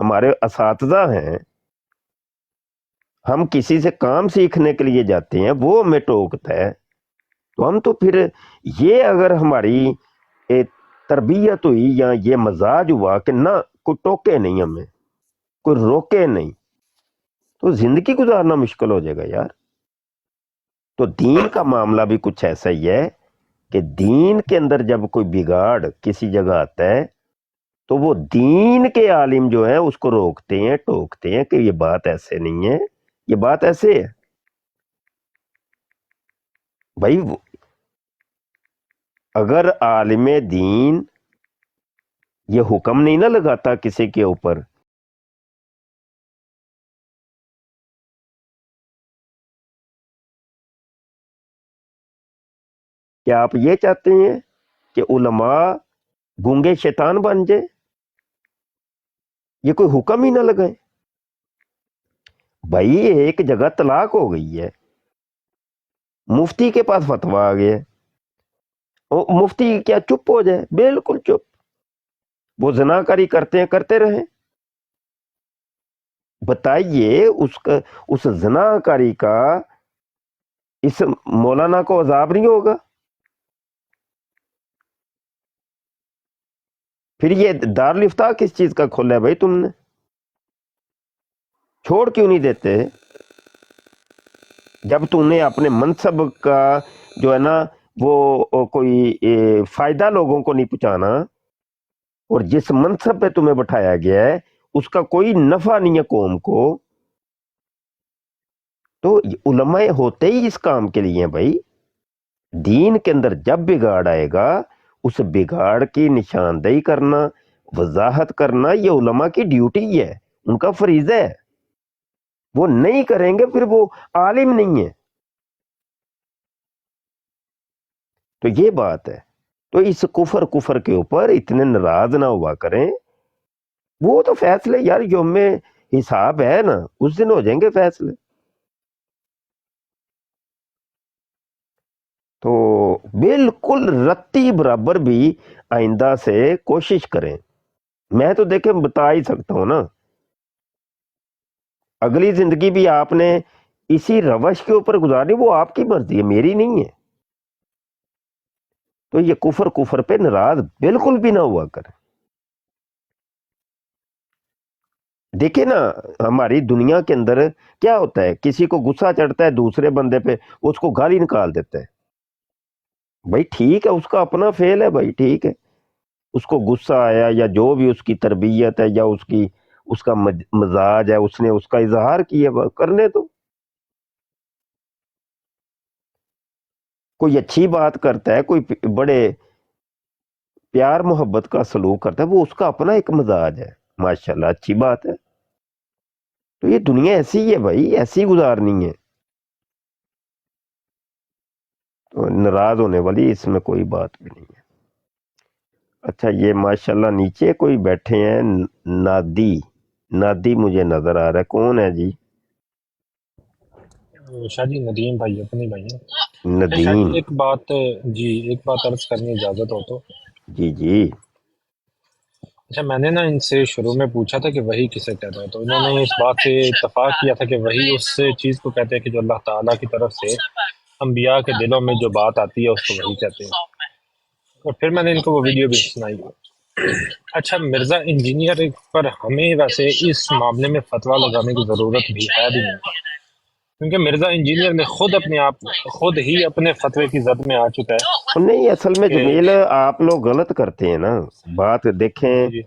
ہمارے اساتذہ ہیں، ہم کسی سے کام سیکھنے کے لیے جاتے ہیں، وہ ہمیں ٹوکتا ہے، تو ہم تو پھر یہ اگر ہماری تربیت ہوئی یا یہ مزاج ہوا کہ نہ کوئی ٹوکے نہیں ہمیں، کوئی روکے نہیں، تو زندگی گزارنا مشکل ہو جائے گا یار۔ تو دین کا معاملہ بھی کچھ ایسا ہی ہے کہ دین کے اندر جب کوئی بگاڑ کسی جگہ آتا ہے تو وہ دین کے عالم جو ہیں اس کو روکتے ہیں، ٹوکتے ہیں کہ یہ بات ایسے نہیں ہے، یہ بات ایسے ہے۔ بھائی اگر عالم دین یہ حکم نہیں نہ لگاتا کسی کے اوپر کیا آپ یہ چاہتے ہیں کہ علماء گونگے شیطان بن جائے؟ یہ کوئی حکم ہی نہ لگائے۔ بھائی ایک جگہ طلاق ہو گئی ہے، مفتی کے پاس فتویٰ آ گیا، مفتی کیا چپ ہو جائے؟ بالکل چپ، وہ زناکاری کرتے ہیں، کرتے رہیں۔ بتائیے اس زناکاری کا اس مولانا کو عذاب نہیں ہوگا؟ پھر یہ دارالفتاء کس چیز کا کھولا ہے بھائی تم نے؟ چھوڑ کیوں نہیں دیتے؟ جب تم نے اپنے منصب کا جو ہے نا وہ کوئی فائدہ لوگوں کو نہیں پہنچانا، اور جس منصب پہ تمہیں بٹھایا گیا ہے اس کا کوئی نفع نہیں ہے قوم کو، تو علماء ہوتے ہی اس کام کے لیے ہیں بھائی۔ دین کے اندر جب بگاڑ آئے گا اس بگاڑ کی نشاندہی کرنا، وضاحت کرنا، یہ علماء کی ڈیوٹی ہے، ان کا فریضہ ہے۔ وہ نہیں کریں گے پھر وہ عالم نہیں ہے۔ تو یہ بات ہے۔ تو اس کفر کے اوپر اتنے ناراض نہ ہوا کریں، وہ تو فیصلے یار یوم حساب ہے نا، اس دن ہو جائیں گے فیصلے۔ تو بالکل رتی برابر بھی آئندہ سے کوشش کریں۔ میں تو دیکھیں بتا ہی سکتا ہوں نا، اگلی زندگی بھی آپ نے اسی روش کے اوپر گزارنی، وہ آپ کی مرضی ہے، میری نہیں ہے۔ تو یہ کفر پہ ناراض بالکل بھی نہ ہوا کریں۔ دیکھیں نا ہماری دنیا کے اندر کیا ہوتا ہے، کسی کو غصہ چڑھتا ہے دوسرے بندے پہ، اس کو گالی نکال دیتا ہے۔ بھائی ٹھیک ہے، اس کا اپنا فعل ہے بھائی، ٹھیک ہے، اس کو غصہ آیا یا جو بھی اس کی تربیت ہے یا اس کا مزاج ہے، اس نے اس کا اظہار کیا، کرنے تو کوئی اچھی بات کرتا ہے، کوئی بڑے پیار محبت کا سلوک کرتا ہے، وہ اس کا اپنا ایک مزاج ہے، ماشاءاللہ اچھی بات ہے۔ تو یہ دنیا ایسی ہی ہے بھائی، ایسی گزارنی ہے، تو ناراض ہونے والی اس میں کوئی بات بھی نہیں ہے۔ اچھا یہ ماشاءاللہ نیچے کوئی بیٹھے ہیں، نادی مجھے نظر آ رہا ہے، کون ہے جی؟ شاہ جی ندیم بھائی، اپنے بھائی ہیں۔ شاہ ندیم، جی ایک بات عرض کرنی اجازت ہو تو؟ جی جی اچھا میں نے نا ان سے شروع میں پوچھا تھا کہ وحی کسے کہتا ہے، تو انہوں نے اس بات سے اتفاق کیا تھا کہ وحی اس چیز کو کہتے ہیں کہ جو اللہ تعالیٰ کی طرف سے انبیاء کے دلوں میں جو بات آتی ہے اس کو وحی کہتے ہیں، اور پھر میں نے ان کو وہ ویڈیو بھی سنائی ہے۔ اچھا مرزا انجینئر پر ہمیں ویسے اس معاملے میں فتویٰ لگانے کی ضرورت بھی ہے بھی نہیں، کیونکہ مرزا انجینئر نے خود ہی اپنے فتوے کی زد میں آ چکا ہے نہیں، اصل میں کہ جمیل آپ لوگ غلط کرتے ہیں نا بات۔ دیکھیں جی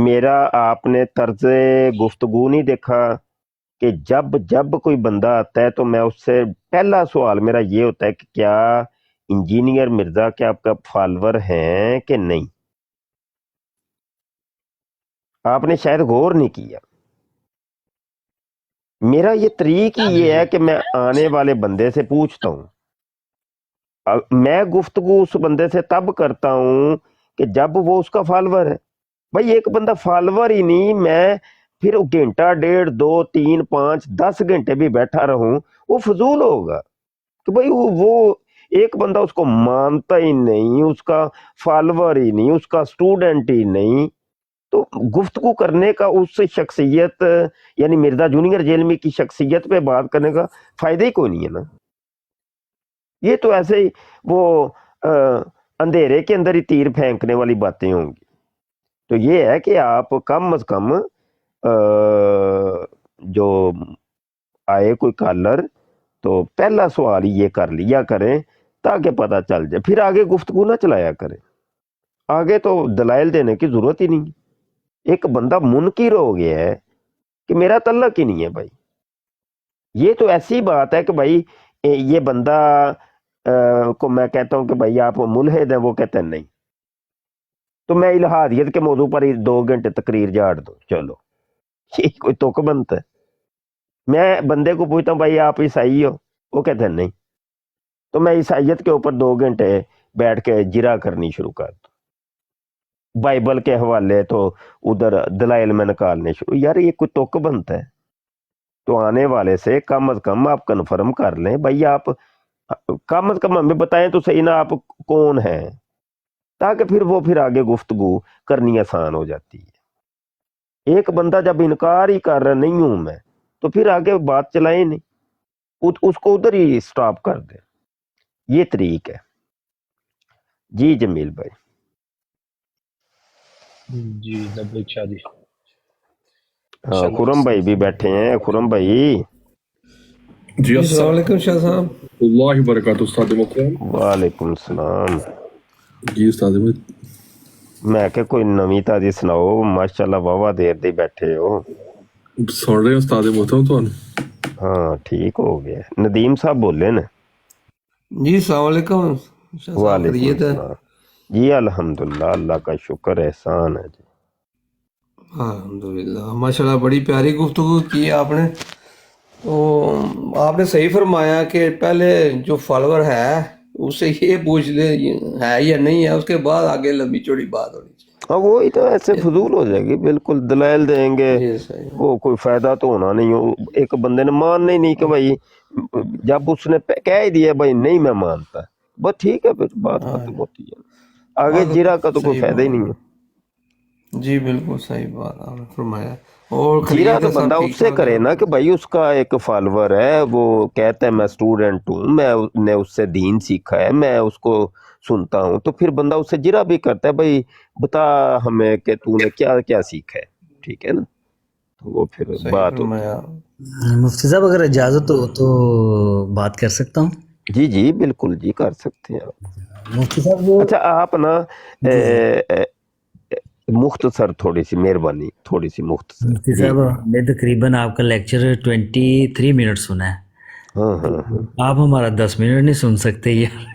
میرا آپ نے طرز گفتگو نہیں دیکھا کہ جب کوئی بندہ آتا ہے تو میں اس سے پہلا سوال میرا یہ ہوتا ہے کہ کیا انجینئر مرزا کیا آپ کا فالوور ہیں کہ نہیں؟ آپ نے شاید غور نہیں کیا۔ میرا یہ طریق ہی جی یہ جی ہے کہ میں آنے والے بندے سے پوچھتا ہوں، میں گفتگو اس بندے سے تب کرتا ہوں کہ جب وہ اس کا فالوور ہے۔ بھائی ایک بندہ فالوور ہی نہیں، میں پھر گھنٹہ ڈیڑھ 2 3 5 10 گھنٹے بھی بیٹھا رہوں، وہ فضول ہوگا کہ بھائی وہ ایک بندہ اس کو مانتا ہی نہیں، اس کا فالوور ہی نہیں، اس کا سٹوڈنٹ ہی نہیں، تو گفتگو کرنے کا اس شخصیت یعنی مرزا جونیئر جیلمی کی شخصیت پہ بات کرنے کا فائدہ ہی کوئی نہیں ہے نا. یہ تو ایسے ہی وہ اندھیرے کے اندر ہی تیر پھینکنے والی باتیں ہوں گی. تو یہ ہے کہ آپ کم از کم جو آئے کوئی کالر تو پہلا سوال یہ کر لیا کریں تاکہ پتہ چل جائے، پھر آگے گفتگو نہ چلایا کریں. آگے تو دلائل دینے کی ضرورت ہی نہیں. ایک بندہ منکر ہو گیا ہے کہ میرا تعلق ہی نہیں ہے بھائی. یہ تو ایسی بات ہے کہ بھائی یہ بندہ کو میں کہتا ہوں کہ بھائی آپ ملحد ہیں، وہ کہتے ہیں نہیں، تو میں الہادیت کے موضوع پر ہی 2 گھنٹے تقریر جاڑ دوں. چلو یہ کوئی توک بنتا ہے؟ میں بندے کو پوچھتا ہوں بھائی آپ عیسائی ہو، وہ کہتے ہیں نہیں، تو میں عیسائیت کے اوپر 2 گھنٹے بیٹھ کے جرا کرنی شروع کر دوں. بائبل کے حوالے تو ادھر دلائل میں نکالنے شروع. یار یہ کوئی توک بنتا ہے؟ تو آنے والے سے کم از کم آپ کنفرم کر لیں بھائی، آپ کم از کم ہمیں بتائیں تو صحیح نا آپ کون ہیں، تاکہ پھر آگے گفتگو کرنی آسان ہو جاتی ہے. ایک بندہ جب انکار ہی کر رہا نہیں ہوں میں، تو پھر آگے بات چلائیں نہیں، اس کو ادھر ہی سٹاپ کر دیں. یہ طریق ہے. جی جمیل بھائی. جی لبیک شاہ جی. ہاں خرم بھائی بھی بیٹھے ہیں. خرم بھائی جی السلام علیکم شاہ صاحب. اللہ وبرکاتہ. استاد محترم. وعلیکم السلام. جی استاد میں کہ کوئی نویں تازی سناؤ. ماشاءاللہ واہ دیر دے بیٹھے ہو. سن رہے ہیں استاد محترم تو. ہاں ٹھیک ہو گیا. ندیم صاحب بولے نا. جی السلام علیکم شاہ صاحب. وعلیکم خیریت ہے؟ السلام. جی الحمدللہ اللہ کا شکر احسان ہے جی. الحمدللہ ماشاءاللہ بڑی پیاری گفتگو کی آپ نے. تو آپ نے صحیح فرمایا کہ پہلے جو فالوور ہے اس سے یہ پوچھ لے ہے یا نہیں ہے، اس کے بعد آگے لمبی چوڑی بات ہونی چاہیے. ہاں وہی تو ایسے فضول ہو جائے گی. بالکل دلائل دیں گے جی صحیح. وہ کوئی فائدہ تو ہونا نہیں. ایک بندے نے ماننا ہی نہیں کہ بھائی، جب اس نے کہہ ہی دیا بھائی نہیں میں مانتا، بس ٹھیک ہے پھر بات ختم ہوتی ہے. آگے جیرا کا تو کوئی فائدہ ہی نہیں ہے. جی بالکل صحیح بات آپ نے فرمایا. اور جیرا خیریت تو ہے بندہ سب اس ٹھیک سے ٹھاک کرے ہے؟ نا کہ بھائی اس کا ایک فالوور ہے، وہ کہتا ہے میں اسٹوڈنٹ ہوں، میں نے اس سے دین سیکھا ہے، میں اس کو سنتا ہوں، تو پھر بندہ اس سے جرا بھی کرتا ہے بھائی بتا ہمیں کہ تو نے کیا کیا سیکھا ہے. ٹھیک ہے نا. تو وہ پھر صحیح بات ہوتی. فرمایا. مفتی صاحب اگر اجازت ہو تو بات کر سکتا ہوں؟ جی جی بالکل جی کر سکتے ہیں آپ. مفتی صاحب وہ اچھا آپ نا جی جی مختصر تھوڑی سی مہربانی، تھوڑی سی مختصر. مفتی جی صاحب میں تقریباً آپ کا لیکچر 23 منٹ سنا ہے. ہاں ہاں ہاں آپ ہمارا 10 منٹ نہیں سن سکتے یار؟ ہاں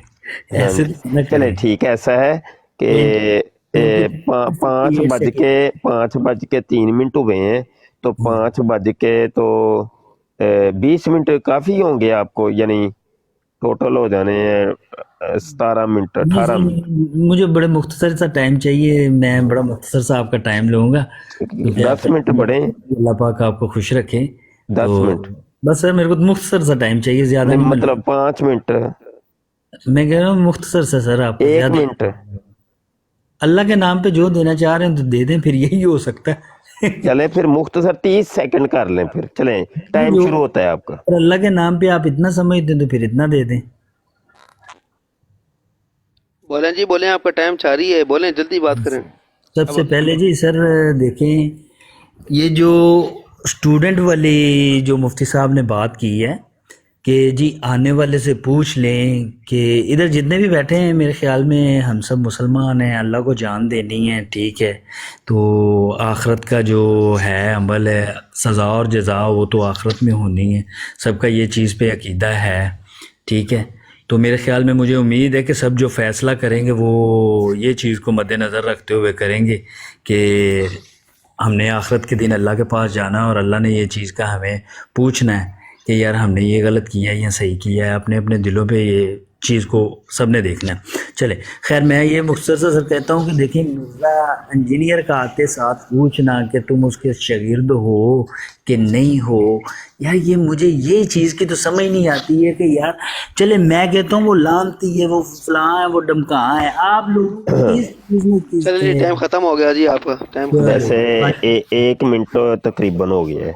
ایسے جی. تو نہ چلے کریں. ٹھیک ہے. ایسا ہے کہ 5:03 ہوئے ہیں، تو 5:20 کافی ہوں گے آپ کو، یعنی ٹوٹل ہو جانے ہیں 17 منٹ 18 منٹ. مجھے بڑے مختصر سا ٹائم چاہیے. میں بڑا مختصر سا آپ کا ٹائم لوں گا کیونکہ آپ 10 منٹ بڑے ہیں. اللہ پاک آپ کو خوش رکھیں. 10 تو منٹ بس سر میرے کو مختصر سا ٹائم چاہیے، زیادہ نہیں. مطلب 5 منٹ. میں کہہ رہا ہوں مختصر سا سر، آپ کو 1 زیادہ منٹ. اللہ کے نام پہ جو دینا چاہ رہے ہیں تو دے دیں، پھر یہی ہو سکتا ہے. چلیں پھر مختصر 30 سیکنڈ کر لیں. پھر چلیں ٹائم شروع ہوتا ہے آپ کا. اور اللہ کے نام پہ آپ اتنا سمجھتے ہیں تو پھر اتنا دے دیں. بولیں جی بولیں، آپ کا ٹائم جاری ہے، بولیں جلدی بات کریں. سب سے پہلے جی سر دیکھیں، یہ جو اسٹوڈنٹ والی جو مفتی صاحب نے بات کی ہے کہ جی آنے والے سے پوچھ لیں کہ ادھر جتنے بھی بیٹھے ہیں میرے خیال میں ہم سب مسلمان ہیں، اللہ کو جان دینی ہے، ٹھیک ہے. تو آخرت کا جو ہے عمل ہے، سزا اور جزا وہ تو آخرت میں ہونی ہے. سب کا یہ چیز پہ عقیدہ ہے، ٹھیک ہے. تو میرے خیال میں مجھے امید ہے کہ سب جو فیصلہ کریں گے وہ یہ چیز کو مد نظر رکھتے ہوئے کریں گے کہ ہم نے آخرت کے دن اللہ کے پاس جانا ہے اور اللہ نے یہ چیز کا ہمیں پوچھنا ہے کہ یار ہم نے یہ غلط کیا ہے یا صحیح کیا ہے. اپنے اپنے دلوں پہ یہ چیز کو سب نے دیکھنا ہے. چلے خیر میں یہ مختصر سر کہتا ہوں کہ دیکھیں مرزا انجینئر کا آتے ساتھ پوچھنا کہ تم اس کے شاگرد ہو کہ نہیں ہو، یار یہ مجھے یہ چیز کی تو سمجھ نہیں آتی ہے کہ یار چلے میں کہتا ہوں وہ لانتی ہے، وہ فلاں ہے، وہ ڈمکاں ہے، آپ لوگ اس چیز میں کس چلیں جی ٹائم ختم ہو گیا جی، آپ کا ٹائم ختم. ویسے 1 منٹ تقریباً ہو گیا ہے،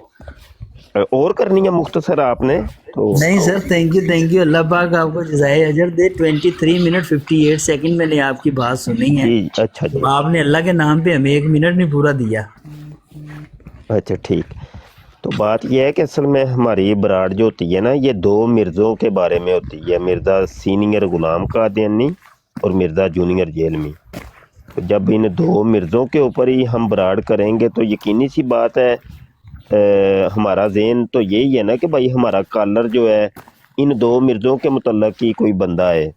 اور کرنی ہے مختصر آپ نے تو نہیں سر، تھینک یو، اللہ پاک آپ کو جزائے اجر دے. 23 منٹ 58 سیکنڈ میں نے آپ کی بات سنی ہے. جی اچھا جی آپ نے اللہ کے نام پہ ہمیں 1 منٹ نہیں پورا دیا. اچھا ٹھیک. تو بات یہ ہے کہ اصل میں ہماری براڈ جو ہوتی ہے نا یہ 2 مرزوں کے بارے میں ہوتی ہے، مرزا سینئر غلام قادیانی اور مرزا جونیئر جیلمی. تو جب ان 2 مرزوں کے اوپر ہی ہم براڈ کریں گے تو یقینی سی بات ہے ہمارا ذہن تو یہی ہے نا کہ بھائی ہمارا کالر جو ہے ان 2 مرزوں کے متعلق ہی کوئی بندہ ہے،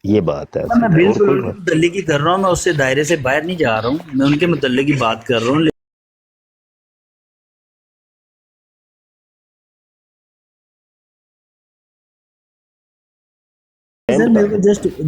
یہ بات ہے میں اصل میں، اور بالکل کوئی ان کے متعلق ہی کر رہا ہوں، میں اس سے دائرے سے باہر نہیں جا رہا ہوں، میں ان کے متعلق ہی بات کر رہا ہوں. سر میرے کو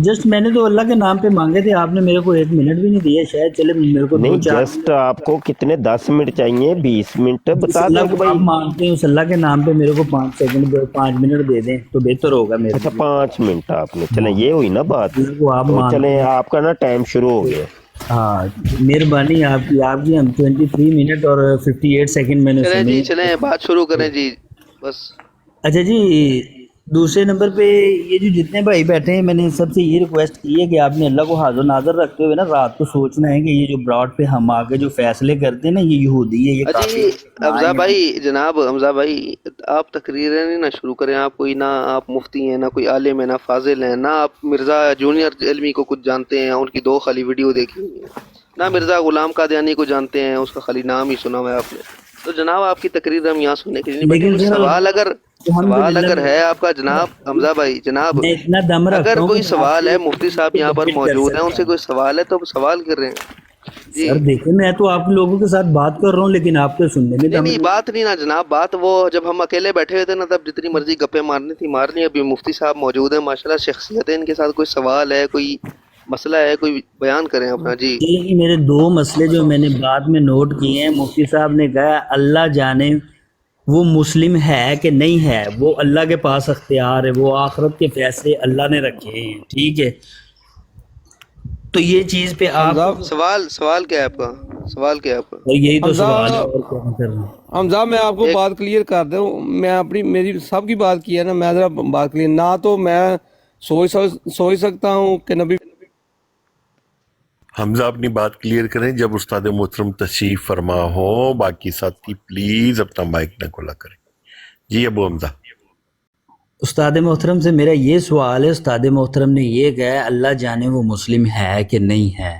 جسٹ میں نے تو اللہ کے نام پہ مانگے تھے، آپ نے میرے کو 1 منٹ بھی نہیں دیا. شاید چلے میرے کو نہیں 2-4 جسٹ آپ کو کتنے 10 منٹ چاہیے، 20 منٹ اس بتا دیں اللہ کہ کو آپ بھائی مانگتے ہیں، اس اللہ کے نام پہ میرے کو 5 سیکنڈ 5 منٹ دے دیں تو بہتر ہوگا میرے اچھا لیے. 5 منٹ آپ نے، چلیں ہاں یہ ہوئی نا بات. اللہ کو آپ تو مانگتے چلیں ہیں. آپ کا نا ٹائم شروع ہو گیا. ہاں مہربانی آپ کی ہم 23 منٹ اور 58 سیکنڈ میں نے چلیں سنی. جی، چلیں بات شروع کریں جی بس. اچھا جی، دوسرے نمبر پہ یہ جو جتنے بھائی بیٹھے ہیں میں نے سب سے یہ ریکویسٹ کی ہے کہ آپ نے اللہ کو حاضر ناظر رکھتے ہوئے نا رات کو سوچنا ہے کہ یہ جو براڈ پہ ہم آگے جو فیصلے کرتے ہیں نا یہ یہودی ہے، یہ کافی جی حمزہ بھائی، جناب حمزہ بھائی، آپ تقریریں نہیں نہ شروع کریں. آپ کوئی نہ آپ مفتی ہیں، نہ کوئی عالم ہے، نہ فاضل ہیں، نہ آپ مرزا جونیئر علمی کو کچھ جانتے ہیں، ان کی 2 خالی ویڈیو دیکھی ہوئی ہیں، نہ مرزا غلام قادیانی کو جانتے ہیں، اس کا خالی نام ہی سنا ہوا ہے آپ نے. تو جناب آپ کی تقریر ہم یہاں سننے کے لیے نہیں بیٹھے. لیکن کوئی سر سوال الحمدللہ اگر ہے آپ کا جناب حمزہ بھائی، جناب میں اتنا دم رکھتا اگر ہوں کہ کوئی میں آپ سوال سے ہے، مفتی صاحب یہاں پر ڈبیٹ کر موجود ہیں، ان سکتا سے ہوں. کوئی سوال ہے تو سوال کر رہے ہیں جی. سر دیکھیں میں تو آپ لوگوں کے ساتھ بات کر رہا ہوں لیکن آپ تو سننے میں دم نہیں نہیں. بات نہیں نا جناب، بات وہ جب ہم اکیلے بیٹھے ہوئے تھے نا تب جتنی مرضی گپیں مارنی تھی مارنی. ابھی مفتی صاحب موجود ہیں، ماشاءاللہ شخصیت ہے ان کے ساتھ. کوئی سوال ہے، کوئی مسئلہ ہے، کوئی بیان کریں اپنا جی. یہ میرے 2 مسئلے جو میں نے بعد میں نوٹ کیے ہیں، مفتی صاحب نے کہا اللہ جانے وہ مسلم ہے کہ نہیں ہے، وہ اللہ کے پاس اختیار ہے، وہ آخرت کے فیصلے اللہ نے رکھے ہیں. ٹھیک ہے، تو یہ چیز پہ آپ حمزہ سوال کیا ہے آپ کا؟ سوال کیا ہے آپ کا؟ اور یہی تو سوال ہے حمزہ اور کیا کر رہے ہیں. حمزہ میں آپ کو ایک بات کلیئر کر دوں. میں میری سب کی بات کی ہے نا، میں ذرا بات کلیئر نہ تو میں سوچ سکتا ہوں کہ نبی حمزہ اپنی بات کلیئر کریں جب استاد محترم تشریف فرما ہو. باقی ساتھی پلیز اپنا مائک نہ کھلا کریں. جی ابو حمزہ. استاد محترم سے میرا یہ سوال ہے، استاد محترم نے یہ کہا اللہ جانے وہ مسلم ہے کہ نہیں ہے.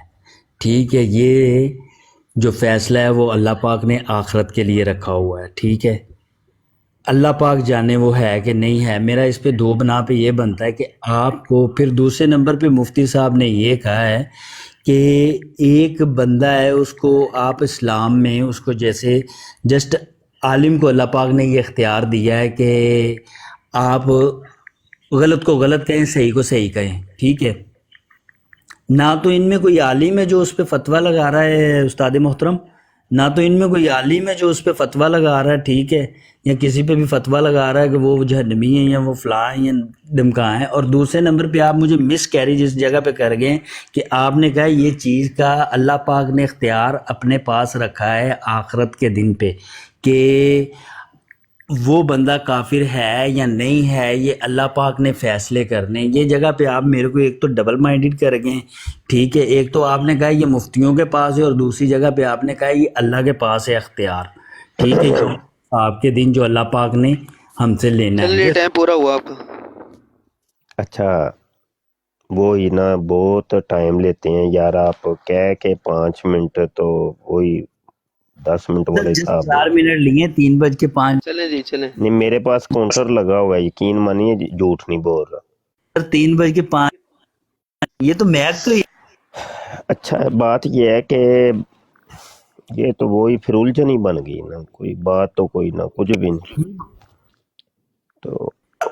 ٹھیک ہے، یہ جو فیصلہ ہے وہ اللہ پاک نے آخرت کے لیے رکھا ہوا ہے. ٹھیک ہے، اللہ پاک جانے وہ ہے کہ نہیں ہے. میرا اس پہ 2 بنا پہ یہ بنتا ہے کہ آپ کو پھر دوسرے نمبر پہ مفتی صاحب نے یہ کہا ہے کہ ایک بندہ ہے اس کو آپ اسلام میں اس کو جیسے جسٹ عالم کو اللہ پاک نے یہ اختیار دیا ہے کہ آپ غلط کو غلط کہیں، صحیح کو صحیح کہیں. ٹھیک ہے، نہ تو ان میں کوئی عالم ہے جو اس پہ فتویٰ لگا رہا ہے استاد محترم، نہ تو ان میں کوئی عالم ہے جو اس پہ فتویٰ لگا رہا ہے. ٹھیک ہے، یا کسی پہ بھی فتویٰ لگا رہا ہے کہ وہ جہنمی ہیں یا وہ فلاں ہیں یا ڈمکاں ہیں. اور دوسرے نمبر پہ آپ مجھے مس کیری جس جگہ پہ کر گئے کہ آپ نے کہا یہ چیز کا اللہ پاک نے اختیار اپنے پاس رکھا ہے آخرت کے دن پہ کہ وہ بندہ کافر ہے یا نہیں ہے، یہ اللہ پاک نے فیصلے کرنے. یہ جگہ پہ آپ میرے کو ایک تو ڈبل مائنڈڈ کر گئے. ٹھیک ہے، ایک تو آپ نے کہا یہ مفتیوں کے پاس ہے اور دوسری جگہ پہ آپ نے کہا یہ اللہ کے پاس ہے اختیار. ٹھیک ہے، آپ کے دن جو اللہ پاک نے ہم سے لینا چلیے ہے. ٹائم پورا ہوا آپ کا. اچھا وہی نا بہت ٹائم لیتے ہیں یار آپ کہہ کے 5 منٹ تو وہی 10 منٹ والے جسٹ حساب 4 منٹ لیے 3:05. چلیں جی چلیں. نہیں میرے پاس کاؤنٹر لگا ہوا ہے، یقین مانیے جھوٹ نہیں بول رہا. 3:05 یہ تو میک تو اچھا بات یہ ہے کہ یہ تو وہی پھر الجھن ہی بن گئی نا، کوئی بات تو کوئی نہ کچھ بھی نہیں. تو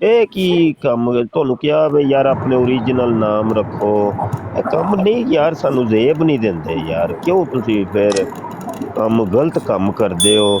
ਇਹ ਕੀ ਕੰਮ ਤੁਹਾਨੂੰ ਕਿਹਾ ਵੀ ਯਾਰ ਆਪਣੇ ਓਰੀਜਨਲ ਨਾਮ ਰੱਖੋ। ਇਹ ਕੰਮ ਨਹੀਂ ਯਾਰ, ਸਾਨੂੰ ਜ਼ੇਬ ਨਹੀਂ ਦਿੰਦੇ ਯਾਰ। ਕਿਉਂ ਤੁਸੀਂ ਫਿਰ ਕੰਮ ਗਲਤ ਕੰਮ ਕਰਦੇ ਹੋ?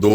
2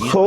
100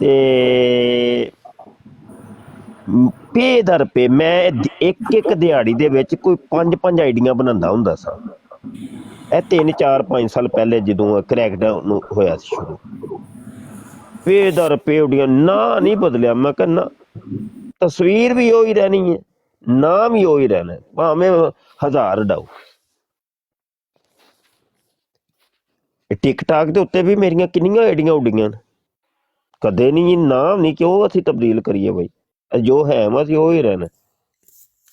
ਤੇ ਪੇ ਦਰ ਪੇ ਮੈਂ ਇੱਕ ਇੱਕ ਦਿਹਾੜੀ ਦੇ ਵਿੱਚ ਕੋਈ 5 ਆਈਡੀਆਂ ਬਣਾਉਂਦਾ ਹੁੰਦਾ ਸਾਂ। ਇਹ 3 4 5 ਸਾਲ ਪਹਿਲੇ ਜਦੋਂ ਕ੍ਰੈਕਡਾਊਨ ਹੋਇਆ ਸੀ ਸ਼ੁਰੂ, ਪੇ ਦਰ ਪੇ ਉਡੀਆਂ, ਨਾਂ ਨਹੀਂ ਬਦਲਿਆ। ਮੈਂ ਕਹਿੰਦਾ ਤਸਵੀਰ ਵੀ ਉਹੀ ਰਹਿਣੀ ਹੈ, ਨਾਮ ਹੀ ਉਹੀ ਰਹਿਣਾ, ਭਾਵੇਂ 1000 ਡਾਓ। ਟਿਕਟਾਕ ਦੇ ਉੱਤੇ ਵੀ ਮੇਰੀਆਂ ਕਿੰਨੀਆਂ ਆਈਡੀਆਂ ਉੱਡੀਆਂ ਨੇ, ਕਦੇ ਨਹੀਂ, ਨਾਮ ਨਹੀਂ, ਕਿਉਂ ਅਸੀਂ ਤਬਦੀਲ ਕਰੀਏ ਬਈ, ਜੋ ਹੈ ਮੈਂ ਅਸੀਂ ਉਹੀ ਰਹਿਣਾ।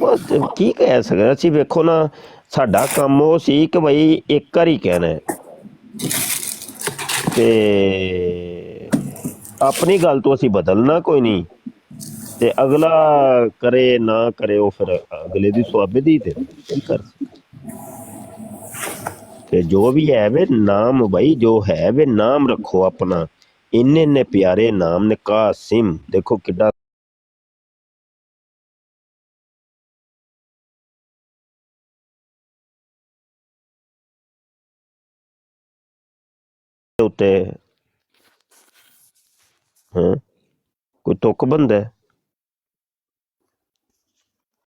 ਬਸ ਕੀ ਕਹਿ ਸਕਦੇ ਅਸੀਂ, ਵੇਖੋ ਨਾ ਸਾਡਾ ਕੰਮ ਉਹ ਸੀ ਕਿ ਬਈ ਇੱਕ ਵਾਰੀ ਕਹਿਣਾ ਹੈ, ਤੇ ਆਪਣੀ ਗੱਲ ਤੋਂ ਅਸੀਂ ਬਦਲਣਾ ਕੋਈ ਨਹੀਂ, ਤੇ ਅਗਲਾ ਕਰੇ ਨਾ ਕਰੇ ਉਹ ਫਿਰ ਅਗਲੇ ਦੀ ਸੁਆਬੇ ਦੀ, ਤੇ ਕੀ ਕਰ ਤੇ ਜੋ ਵੀ ਹੈ ਵੇ ਨਾਮ ਬਈ, ਜੋ ਹੈ ਵੇ ਨਾਮ ਰੱਖੋ ਆਪਣਾ, ਇੰਨੇ ਇੰਨੇ ਪਿਆਰੇ ਨਾਮ ਨੇ। ਕਾਸਿਮ ਦੇਖੋ ਕਿੱਡਾ ਉੱਤੇ ਹਾਂ ਕੋਈ ਤੁਕ ਬੰਦਾ ਹੈ।